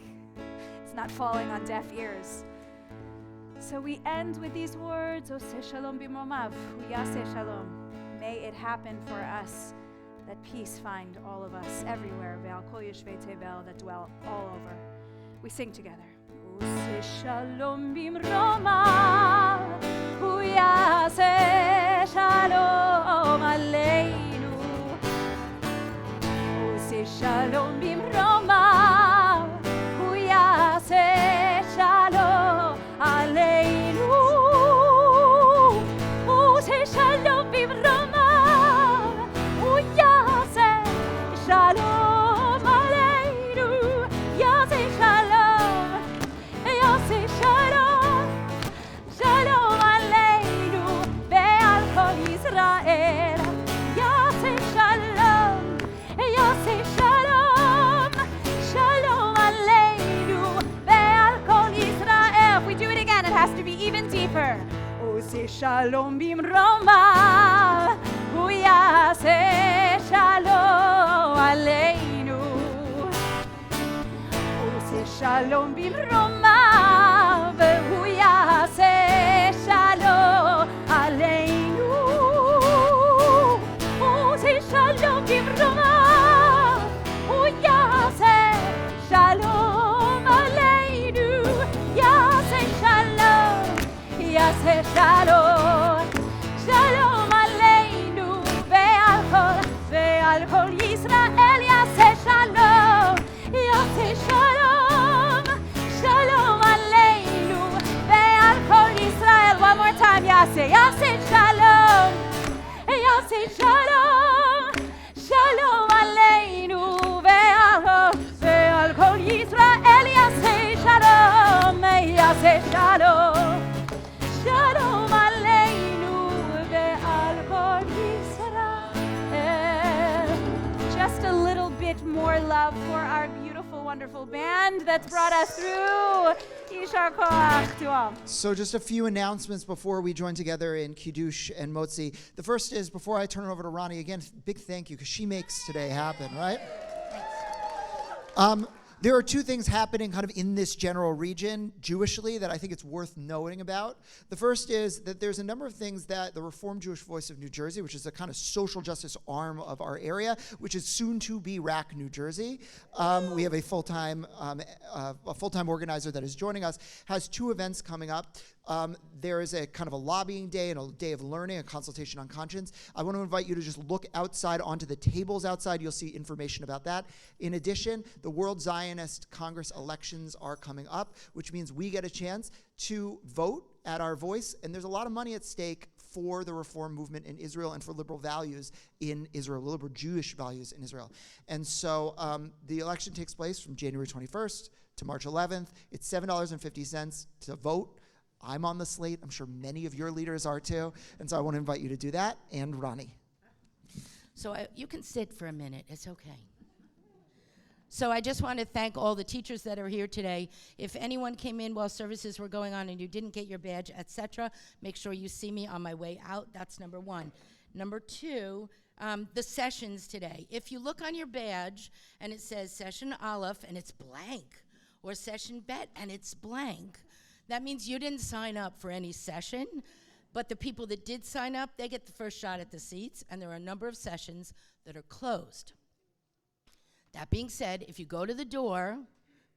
it's not falling on deaf ears. So we end with these words, Oseh shalom b'momav, huyaseh shalom. May it happen for us that peace find all of us everywhere, ve'al kol yoshvei tevel, that dwell all over. We sing together. Oseh shalom b'momav, huyaseh shalom aleinu. Oseh shalom b'momav, huyaseh shalom aleinu. Oseh shalom b'momav, huyaseh shalom aleinu. Yaseh shalom, yaseh shalom, shalom aleinu ve'al kol Yisrael. Yaseh shalom, yaseh shalom, shalom aleinu ve'al kol Yisrael. If we do it again, it has to be even deeper. Oseh shalom b'momav, huyaseh shalom aleinu. Oseh shalom b'momav, huyaseh shalom aleinu. Oseh shalom b'momav, huyaseh shalom aleinu. Yaseh shalom, yaseh shalom, shalom aleinu ve'al kol Yisrael. Yaseh shalom, yaseh shalom, shalom aleinu ve'al kol Yisrael. One more time, yaseh shalom, yaseh shalom, shalom aleinu ve'al kol Yisrael. Yaseh shalom, yaseh shalom, shalom aleinu ve'al kol Yisrael. Just a little bit more love for our beautiful, wonderful band. hand that's brought us through. Yishar koach to all. So just a few announcements before we join together in Kiddush and Motzi. The first is, before I turn it over to Ronnie, again, big thank you, because she makes today happen, right? There are two things happening kind of in this general region, Jewishly, that I think it's worth knowing about. The first is that there's a number of things that the Reformed Jewish Voice of New Jersey, which is a kind of social justice arm of our area, which is soon to be RAC New Jersey. We have a full-time organizer that is joining us, has two events coming up. There is a kind of a lobbying day and a day of learning, a consultation on conscience. I want to invite you to just look outside onto the tables outside. You'll see information about that. In addition, the World Zionist Congress elections are coming up, which means we get a chance to vote at our voice. And there's a lot of money at stake for the reform movement in Israel and for liberal values in Israel, liberal Jewish values in Israel. And so the election takes place from January 21st to March 11th. It's $7.50 to vote. I'm on the slate. I'm sure many of your leaders are too. And so I want to invite you to do that. And Ronnie. So you can sit for a minute. It's okay. So I just want to thank all the teachers that are here today. If anyone came in while services were going on and you didn't get your badge, etc., make sure you see me on my way out. That's number one. Number two, the sessions today. If you look on your badge and it says Session Aleph and it's blank, or Session Bet and it's blank, that means you didn't sign up for any session, but the people that did sign up, they get the first shot at the seats, and there are a number of sessions that are closed. That being said, if you go to the door,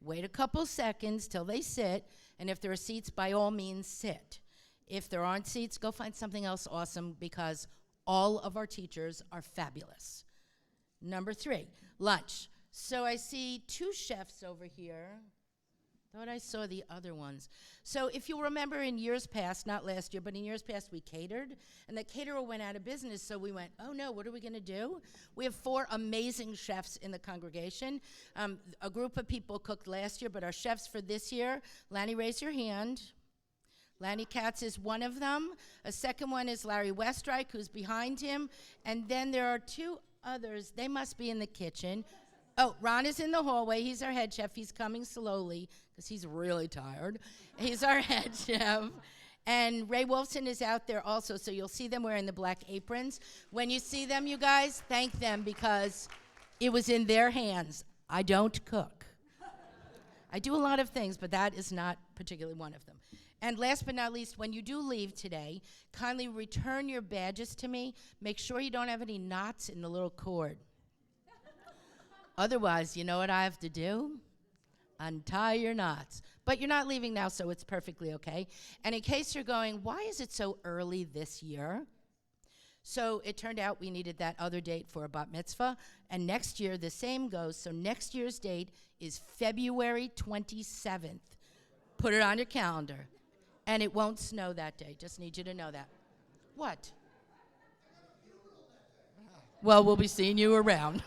wait a couple seconds till they sit, and if there are seats, by all means, sit. If there aren't seats, go find something else awesome, because all of our teachers are fabulous. Number three, lunch. So I see two chefs over here. Thought I saw the other ones. So if you remember in years past, not last year, but in years past, we catered, and the caterer went out of business, so we went, oh no, what are we gonna do? We have 4 amazing chefs in the congregation. A group of people cooked last year, but our chefs for this year, Lanny, raise your hand. Lanny Katz is one of them. A second one is Larry Westreich, who's behind him. And then there are 2 others. They must be in the kitchen. Oh, Ron is in the hallway. He's our head chef. He's coming slowly because he's really tired. He's our head chef. And Ray Wolfson is out there also, so you'll see them wearing the black aprons. When you see them, you guys, thank them, because it was in their hands. I don't cook. I do a lot of things, but that is not particularly one of them. And last but not least, when you do leave today, kindly return your badges to me. Make sure you don't have any knots in the little cord. Otherwise, you know what I have to do? Untie your knots. But you're not leaving now, so it's perfectly okay. And in case you're going, why is it so early this year? So it turned out we needed that other date for a bat mitzvah. And next year, the same goes. So next year's date is February 27th. Put it on your calendar. And it won't snow that day. Just need you to know that. What? Well, we'll be seeing you around.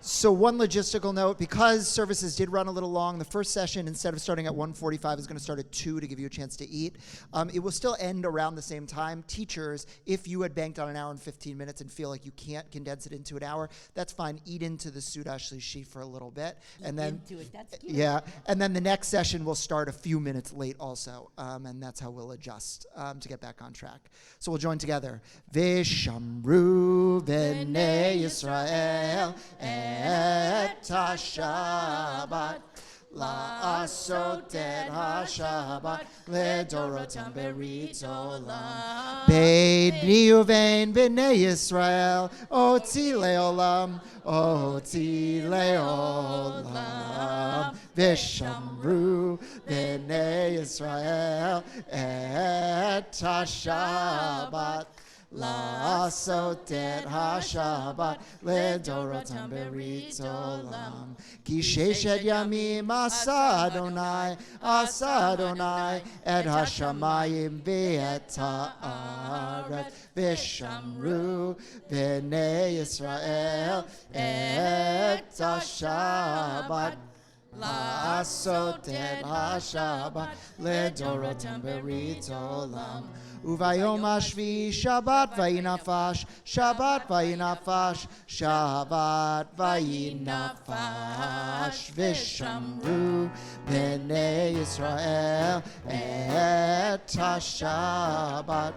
So one logistical note, because services did run a little long, the first session, instead of starting at 1:45, is going to start at 2 to give you a chance to eat. It will still end around the same time. Teachers, if you had banked on an hour and 15 minutes and feel like you can't condense it into an hour, that's fine. Eat into the Suda Shlishi for a little bit. And then, into it. That's cute. yeah, and then the next session will start a few minutes late also, and that's how we'll adjust to get back on track. So we'll join together. V'shamru b'nei Yisrael et HaShabbat la'asot et HaShabbat ledorotam berit olam beini uvein b'nei Yisrael oti leolam v'shamru b'nei Yisrael et HaShabbat La'asot et HaShabbat ledorotam berit olam Ki sheshet yamim asa Adonai et hashamayim ve'et ha'aretz v'shamru b'nei Yisrael et HaShabbat לעשות את השבת לדורותם ברית עולם. וביום השביעי שבת ויהי נפש, שבת ויהי נפש, שבת ויהי נפש. ושמרו בני ישראל את השבת,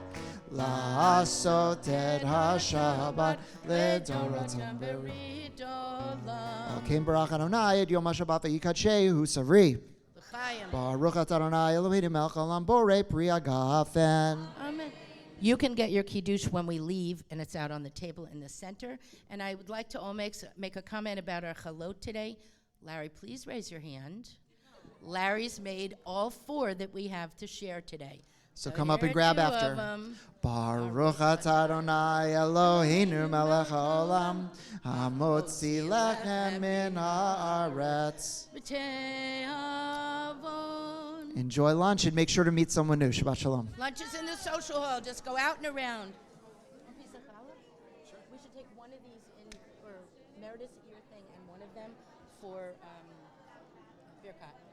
לעשות את השבת לדורותם ברית עולם. כן ברך אדוני את יום השבת ויקדשהו סברי. Baruch atah Adonai Eloheinu melech haolam borei pri hagafen. Amen. You can get your kiddush when we leave, and it's out on the table in the center. And I would like to all make a comment about our chalot today. Larry, please raise your hand. Larry's made all 4 that we have to share today. So come up and grab after. Baruch atah Adonai Eloheinu melech haolam hamotzi lechem min haaretz. Enjoy lunch and make sure to meet someone new. Shabbat shalom. Lunch is in the social hall. Just go out and around. We should take one of these in for Meredith's ear thing and one of them for Birkat.